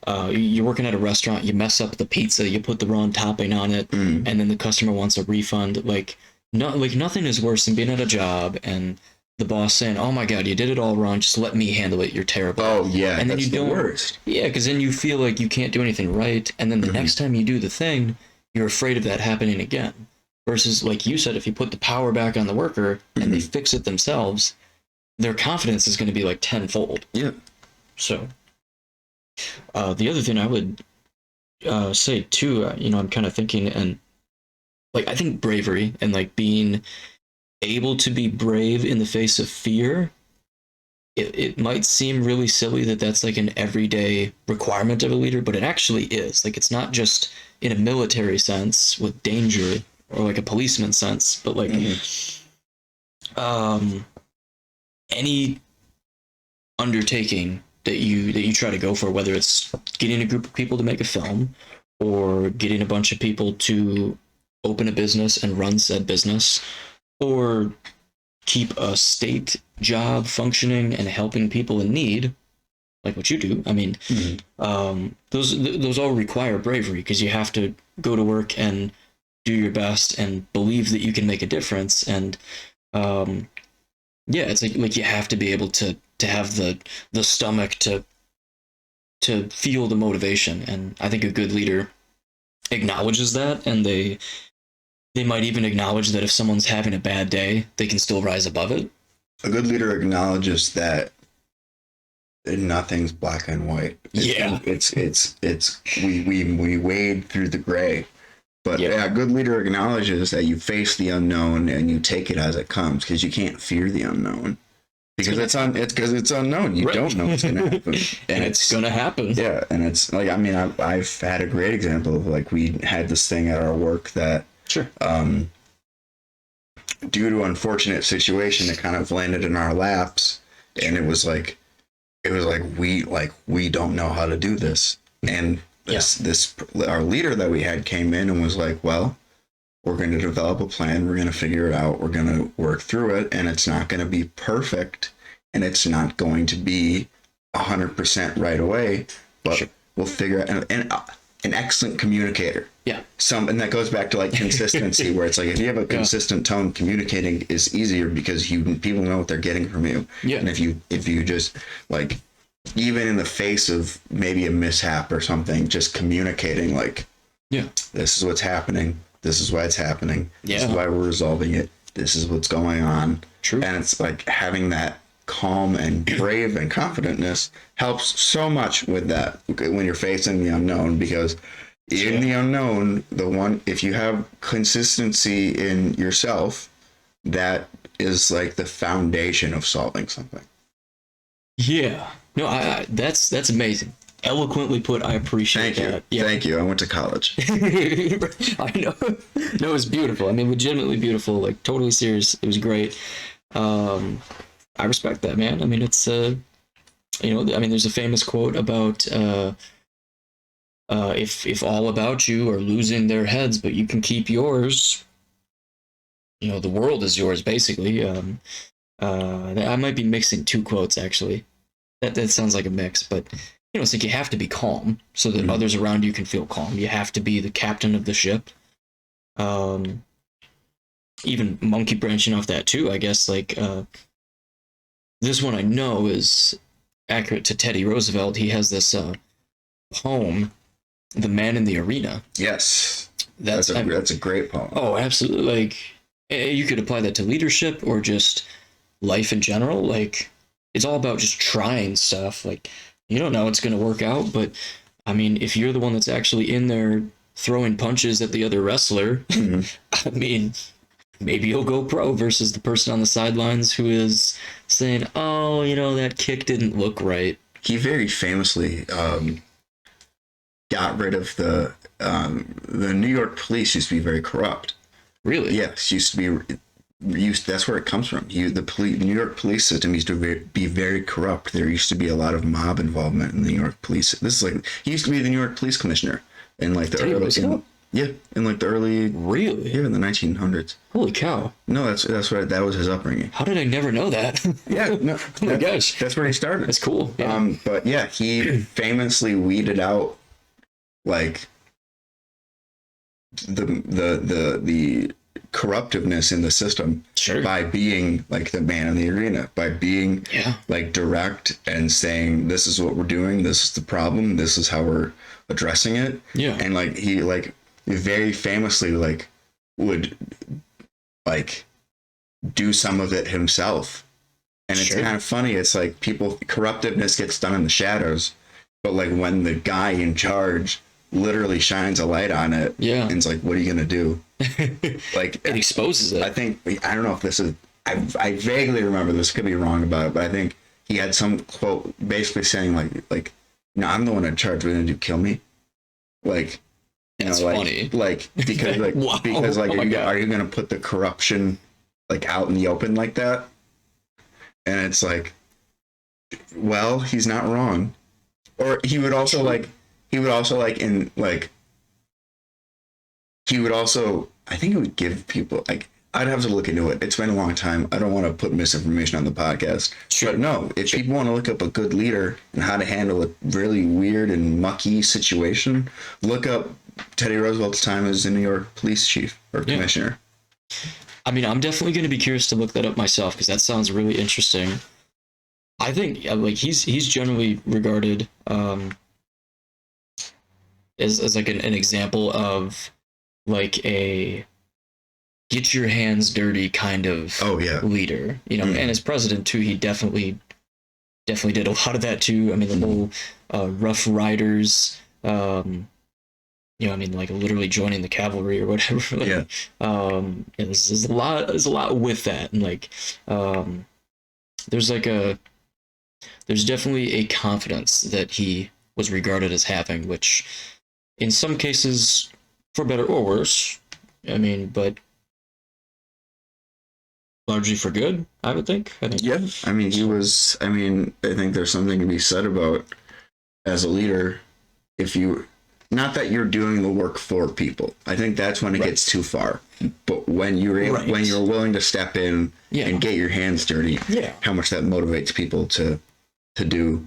you're working at a restaurant, you mess up the pizza, you put the wrong topping on it, and then the customer wants a refund. Like nothing is worse than being at a job and the boss saying, "Oh my God, you did it all wrong. Just let me handle it. You're terrible." Oh yeah, and then that's the worst. Yeah, because then you feel like you can't do anything right, and then the next time you do the thing, you're afraid of that happening again. Versus, like you said, if you put the power back on the worker and they fix it themselves, their confidence is going to be like tenfold. Yeah. So, the other thing I would say too, I'm kind of thinking, and like I think bravery and like being able to be brave in the face of fear, it might seem really silly that that's like an everyday requirement of a leader, but it actually is. Like, it's not just in a military sense with danger or like a policeman sense, but like any undertaking that you try to go for, whether it's getting a group of people to make a film or getting a bunch of people to open a business and run said business, or keep a state job functioning and helping people in need, like what you do. I mean, those all require bravery, because you have to go to work and do your best and believe that you can make a difference. And it's like you have to be able to have the stomach to feel the motivation. And I think a good leader acknowledges that, and they might even acknowledge that if someone's having a bad day, they can still rise above it. A good leader acknowledges that nothing's black and white. We wade through the gray. But a good leader acknowledges that you face the unknown and you take it as it comes, because you can't fear the unknown. Because it's unknown. You don't know what's gonna happen, and it's gonna happen. Yeah, and it's like, I mean, I've had a great example of, like, we had this thing at our work that, Sure. Due to unfortunate situation, it kind of landed in our laps, and it was like we don't know how to do this, and this our leader that we had came in and was like, well, we're going to develop a plan, we're going to figure it out, we're going to work through it, and it's not going to be perfect, and it's not going to be 100% right away, but we'll figure out. And an excellent communicator. Yeah. And that goes back to, like, consistency, where it's like, if you have a consistent tone, communicating is easier because people know what they're getting from you. Yeah. And if you just, like, even in the face of maybe a mishap or something, just communicating, like, this is what's happening, this is why it's happening, this is why we're resolving it, this is what's going on. True. And it's like, having that calm and brave and confidentness helps so much with that when you're facing the unknown, because in the unknown, if you have consistency in yourself, that is like the foundation of solving something. Yeah. No, that's amazing. Eloquently put. I appreciate that. Thank you. I went to college. I know. No, it was beautiful. I mean, legitimately beautiful. Like, totally serious. It was great. I respect that, man. I mean, it's there's a famous quote about if all about you are losing their heads, but you can keep yours, the world is yours, basically. I might be mixing two quotes, actually. That sounds like a mix, but it's like, you have to be calm so that others around you can feel calm. You have to be the captain of the ship. Even monkey branching off that too, I guess, like, this one I know is accurate to Teddy Roosevelt. He has this poem, "The Man in the Arena." Yes, that's a great poem. Oh, absolutely! Like, you could apply that to leadership or just life in general. Like, it's all about just trying stuff. Like, you don't know how it's going to work out, but I mean, if you're the one that's actually in there throwing punches at the other wrestler, I mean, maybe you'll go pro versus the person on the sidelines who is saying, oh, that kick didn't look right. He very famously got rid of the New York police. Used to be very corrupt. Really? Yes, used to be. That's where it comes from. The New York police system used to be very corrupt. There used to be a lot of mob involvement in the New York police. This is like, he used to be the New York police commissioner in, like, the early. In like the early. Really? Yeah, in the 1900s. Holy cow! No, that was his upbringing. How did I never know that? Yeah, no. Oh my gosh, that's where he started. That's cool. Yeah. But yeah, he famously weeded out, like, the corruptiveness in the system by being, like, the man in the arena, by being like direct and saying, this is what we're doing, this is the problem, this is how we're addressing it. Yeah. And, like, he, like, very famously, like, would, like, do some of it himself. And it's kind of funny. It's like, corruptiveness gets done in the shadows, but, like, when the guy in charge literally shines a light on it, and it's like, what are you gonna do? Like, it exposes it. I don't know if this is, I vaguely remember, this could be wrong about it, but I think he had some quote basically saying, like, I'm the one in charge, what are you gonna do, kill me? Like, that's funny. Like, because, like, wow. Because, like, are you gonna put the corruption, like, out in the open like that? And it's like, well, he's not wrong. Or he would also I think it would give people, like, I'd have to look into it. It's been a long time. I don't want to put misinformation on the podcast. But no, if people want to look up a good leader and how to handle a really weird and mucky situation, look up Teddy Roosevelt's time as the New York police chief or commissioner. I mean, I'm definitely going to be curious to look that up myself, because that sounds really interesting. I think, like, he's generally regarded as like an example of, like, a get your hands dirty kind of leader, and as president too, he definitely did a lot of that too. I mean, the whole Rough Riders, like, literally joining the cavalry or whatever. Like, there's a lot with that, and, like, There's like there's definitely a confidence that he was regarded as having, which in some cases, for better or worse, I mean, but largely for good, I would think. I think. Yeah, I mean, I think there's something to be said about as a leader, if you, not that you're doing the work for people. I think that's when it gets too far. But when when you're willing to step in and get your hands dirty, how much that motivates people to do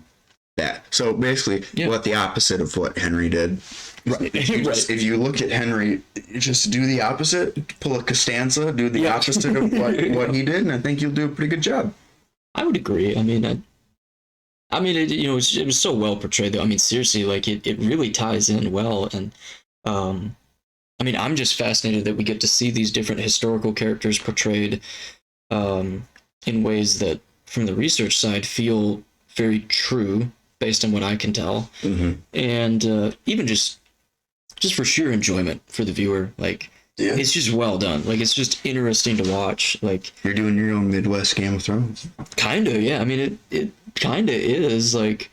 that. So basically, what the opposite of what Henry did. Right. If you look at Henry, just do the opposite. Pull a Costanza, do the opposite of what he did, and I think you'll do a pretty good job. I would agree. I mean, it was so well portrayed, though. I mean, seriously, like it really ties in well, and I mean, I'm just fascinated that we get to see these different historical characters portrayed in ways that, from the research side, feel very true based on what I can tell, and even just for sheer enjoyment for the viewer, like it's just well done. Like it's just interesting to watch. Like you're doing your own Midwest Game of Thrones. Kind of, yeah. I mean, it kind of is like,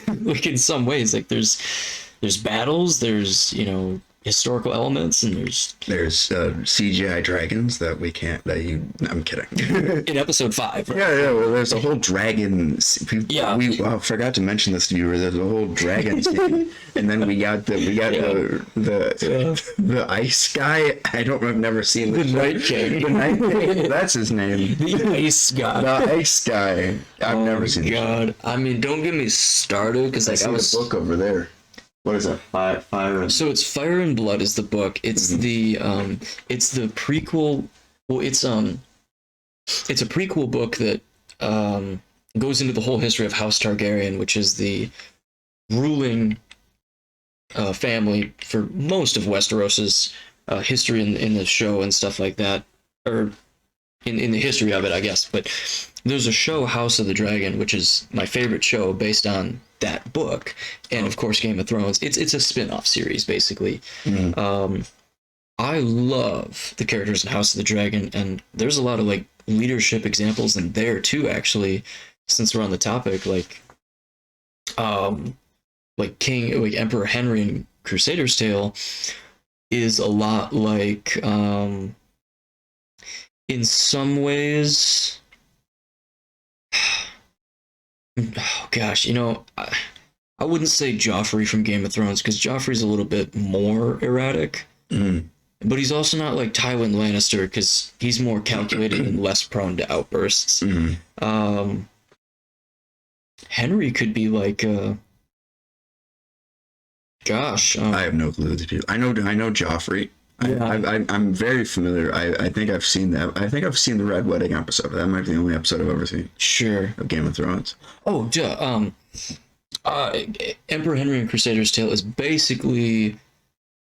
like in some ways, like there's battles, there's historical elements, and there's CGI dragons that we can't. I'm kidding. In episode 5. Right? Yeah. Well, there's a whole dragon. We forgot to mention this to you. There's a whole dragon scene, and then we got the ice guy. I've never seen the Night King. The Night King. That's his name. The ice guy. The ice guy. I've never seen. God, I mean, don't get me started because like I was the book over there. What is that? Fire. So it's Fire and Blood is the book. It's the prequel. Well, it's a prequel book that goes into the whole history of House Targaryen, which is the ruling family for most of Westeros's history in the show and stuff like that, or in the history of it, I guess. But there's a show, House of the Dragon, which is my favorite show based on that book, and of course Game of Thrones. It's a spin-off series basically. I love the characters in House of the Dragon, and there's a lot of like leadership examples in there too, actually, since we're on the topic. Like Emperor Henry in Crusader's Tale is a lot like in some ways. Oh gosh, I wouldn't say Joffrey from Game of Thrones, because Joffrey's a little bit more erratic, but he's also not like Tywin Lannister, because he's more calculated and less prone to outbursts. Henry could be like, I have no clue. I know Joffrey. Yeah. I'm very familiar. I think I've seen that. I think I've seen the Red Wedding episode. That might be the only episode I've ever seen. Sure. Of Game of Thrones. Oh, Emperor Henry in Crusader's Tale is basically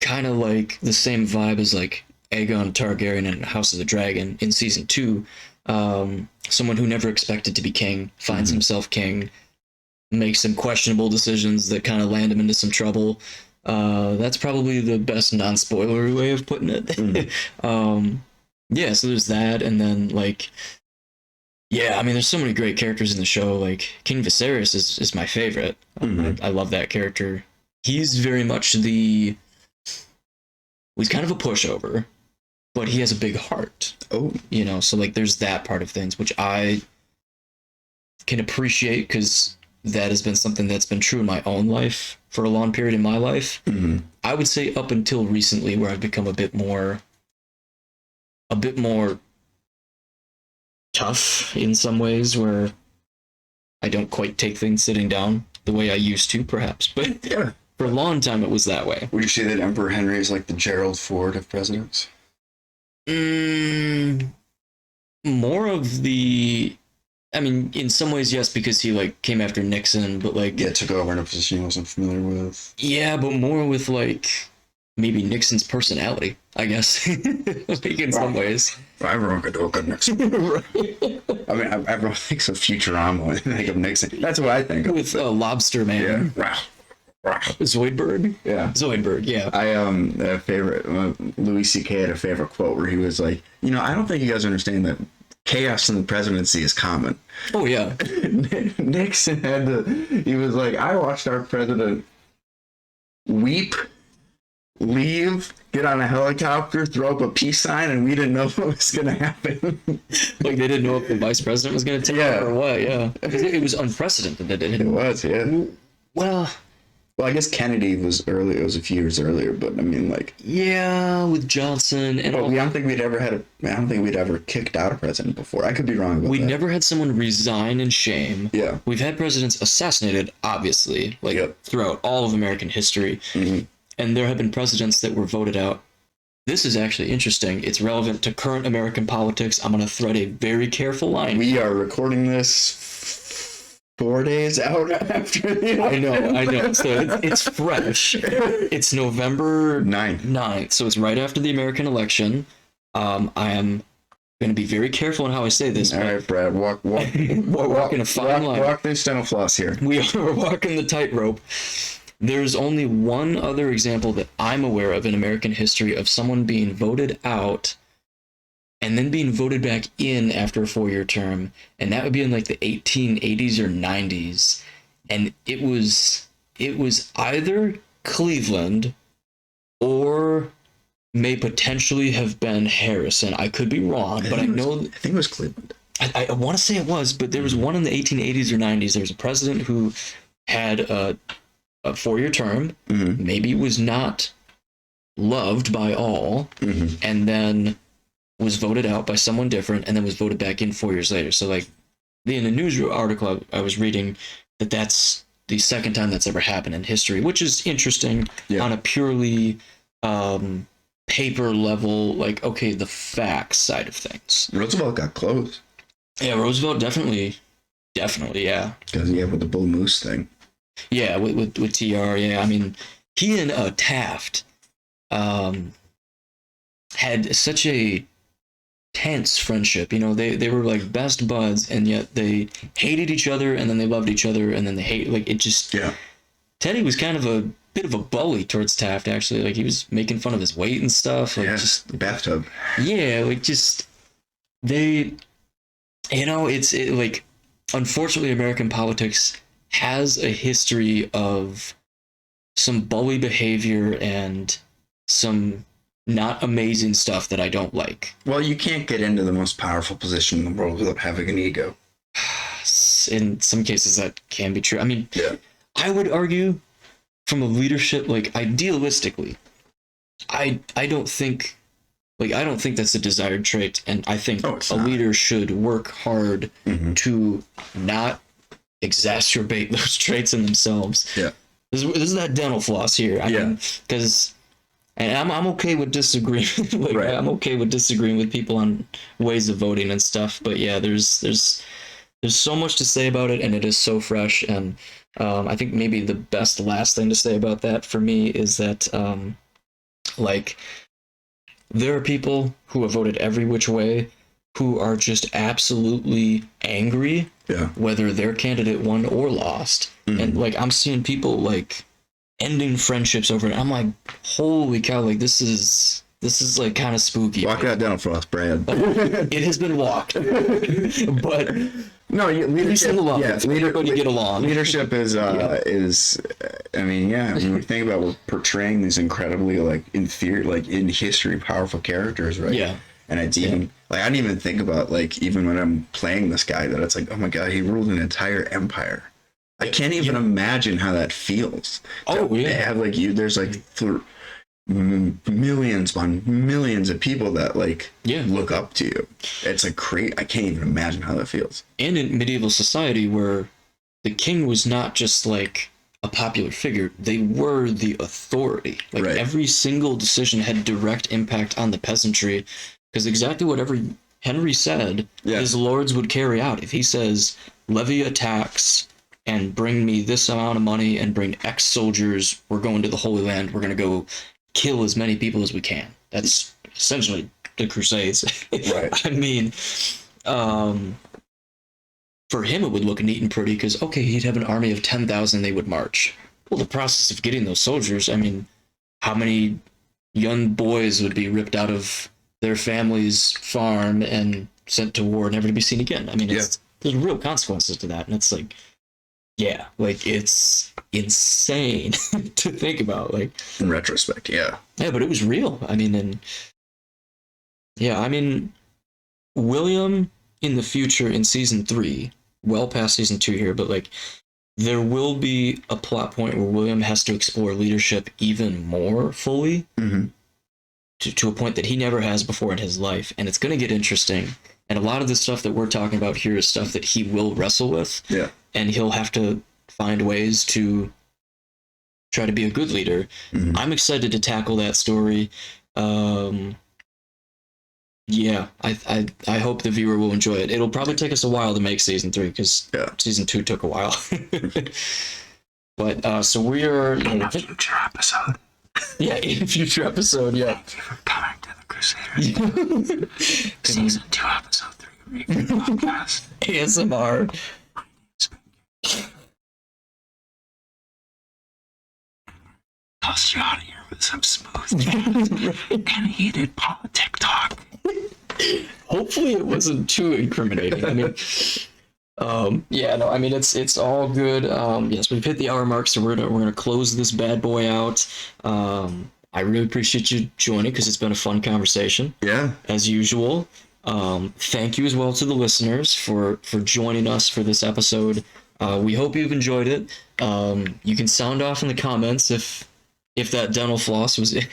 kind of like the same vibe as like Aegon Targaryen in House of the Dragon in season 2. Someone who never expected to be king finds himself king, makes some questionable decisions that kind of land him into some trouble. That's probably the best non-spoilery way of putting it. So there's that, and then like, I mean, there's so many great characters in the show. Like King Viserys is my favorite. I love that character. He's very much he's kind of a pushover, but he has a big heart. So like there's that part of things which I can appreciate, because that has been something that's been true in my own life for a long period in my life. I would say up until recently, where I've become a bit more tough in some ways, where I don't quite take things sitting down the way I used to, perhaps. But for a long time, it was that way. Would you say that Emperor Henry is like the Gerald Ford of presidents? More of the... I mean, in some ways, yes, because he like came after Nixon, but like took over in a position he wasn't familiar with. Yeah, but more with like maybe Nixon's personality, I guess. Like in some ways. Everyone could do a good Nixon. Right. I mean, everyone thinks of Futurama when they think of Nixon. That's what I think of. With Lobster Man. Yeah. Zoidberg? Yeah. Zoidberg, yeah. I a favorite Louis C.K. had a favorite quote where he was like, I don't think you guys understand that chaos in the presidency is common. Oh yeah. Nixon had to, he was like, I watched our president weep, leave, get on a helicopter, throw up a peace sign, and we didn't know what was going to happen. Like they didn't know if the vice president was going to take it or what. Yeah, it was unprecedented that it It was, yeah. Well, I guess Kennedy was early. It was a few years earlier, but I mean, like, yeah, with Johnson and I don't think we'd ever kicked out a president before. I could be wrong about we that. never had someone resign in shame. Yeah. We've had presidents assassinated, obviously, like throughout all of American history. Mm-hmm. And there have been presidents that were voted out. This is actually interesting. It's relevant to current American politics. I'm going to thread a very careful line. We are recording this 4 days out after the election. I know. So it's fresh. It's November 9th. So it's right after the American election. I am going to be very careful in how I say this. All right, Brad, walk we're walking a fine line. Walk this dental floss here. We're walking the tightrope. There's only one other example that I'm aware of in American history of someone being voted out and then being voted back in after a 4-year term, and that would be in like the 1880s or 90s. And it was either Cleveland or may potentially have been Harrison. I could be wrong, but I think it was Cleveland. I want to say it was, but there was one in the 1880s or 90s. There was a president who had a 4-year term, maybe was not loved by all, and then was voted out by someone different, and then was voted back in 4 years later. So, like, in the news article I was reading, that's the second time that's ever happened in history, which is interesting on a purely paper level, like, okay, the facts side of things. Roosevelt got close. Yeah, Roosevelt definitely, yeah. Because, with the bull moose thing. Yeah, with TR, yeah. I mean, he and Taft had such a tense friendship. They were like best buds, and yet they hated each other, and then they loved each other, and then they hate. Like, it just. Yeah. Teddy was kind of a bit of a bully towards Taft, actually. Like, he was making fun of his weight and stuff. Like, just bathtub. Yeah, like, just they. Like, unfortunately, American politics has a history of some bully behavior and some not amazing stuff that I don't like. Well, you can't get into the most powerful position in the world without having an ego. In some cases, that can be true. I mean, I would argue from a leadership, like, idealistically, I don't think that's a desired trait, and I think a leader should work hard to not exacerbate those traits in themselves. Yeah. This is that dental floss here. I mean, because, and I'm okay with disagreeing. I'm okay with disagreeing with people on ways of voting and stuff. But yeah, there's so much to say about it, and it is so fresh. And I think maybe the best last thing to say about that for me is that there are people who have voted every which way who are just absolutely angry, whether their candidate won or lost. And like, I'm seeing people like ending friendships over it. I'm like, holy cow, like this is like kind of spooky. Walk that down for us, Brad. It has been walked. But no, leadership. Everybody get along. Leadership is I mean, when we think about, we're portraying these incredibly, like, in theory, like in history, powerful characters, right? Yeah. And it's even like, I didn't even think about, like, even when I'm playing this guy, that it's like, oh my god, he ruled an entire empire. I can't even imagine how that feels. Have like there's like millions upon millions of people that look up to you. It's like I can't even imagine how that feels. And in medieval society, where the king was not just like a popular figure, they were the authority. Like every single decision had direct impact on the peasantry, because exactly whatever Henry said, his lords would carry out. If he says, levy a tax and bring me this amount of money and bring X soldiers, we're going to the Holy Land, we're going to go kill as many people as we can. That's essentially the Crusades. Right. I mean, for him, it would look neat and pretty because, he'd have an army of 10,000, they would march. Well, the process of getting those soldiers, I mean, how many young boys would be ripped out of their family's farm and sent to war, never to be seen again. I mean, there's real consequences to that, and it's like, yeah, like it's insane to think about. Like in retrospect, yeah, but it was real. I mean, and yeah, I mean, William in the future in season 3, well past season 2 here, but like there will be a plot point where William has to explore leadership even more fully to a point that he never has before in his life, and it's going to get interesting. And a lot of the stuff that we're talking about here is stuff that he will wrestle with, and he'll have to find ways to try to be a good leader. I'm excited to tackle that story. Yeah, I hope the viewer will enjoy it. It'll probably take us a while to make season 3 because season 2 took a while. But so we are in a future episode. Yeah, in a future episode. Yeah. Thank you for coming to the Crusader. Season 2, episode 3 podcast. ASMR. Toss you out of here with some smooth jazz and heated politic talk. Hopefully it wasn't too incriminating. I mean, I mean it's all good. Yes, we've hit the hour mark, so we're gonna close this bad boy out. I really appreciate you joining because it's been a fun conversation. Yeah, as usual. Thank you as well to the listeners for joining us for this episode. We hope you've enjoyed it. You can sound off in the comments if that dental floss was but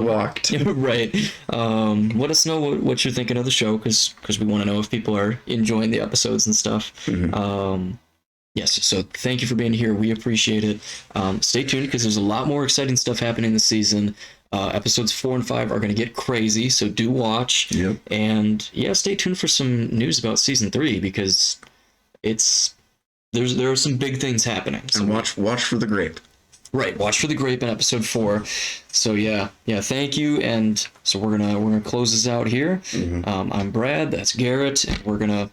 walked right. Let us know what you're thinking of the show because we want to know if people are enjoying the episodes and stuff. Yes, so thank you for being here. We appreciate it. Stay tuned because there's a lot more exciting stuff happening this season. Episodes 4 and 5 are going to get crazy, so do watch. And stay tuned for some news about season 3 because there are some big things happening. So and watch for the grape. Right, watch for the grape in episode 4. So thank you. And so we're gonna close this out here. I'm Brad. That's Garrett. And we're gonna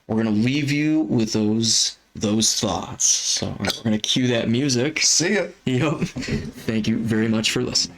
leave you with those thoughts. So we're gonna cue that music. See ya. Yep. Thank you very much for listening.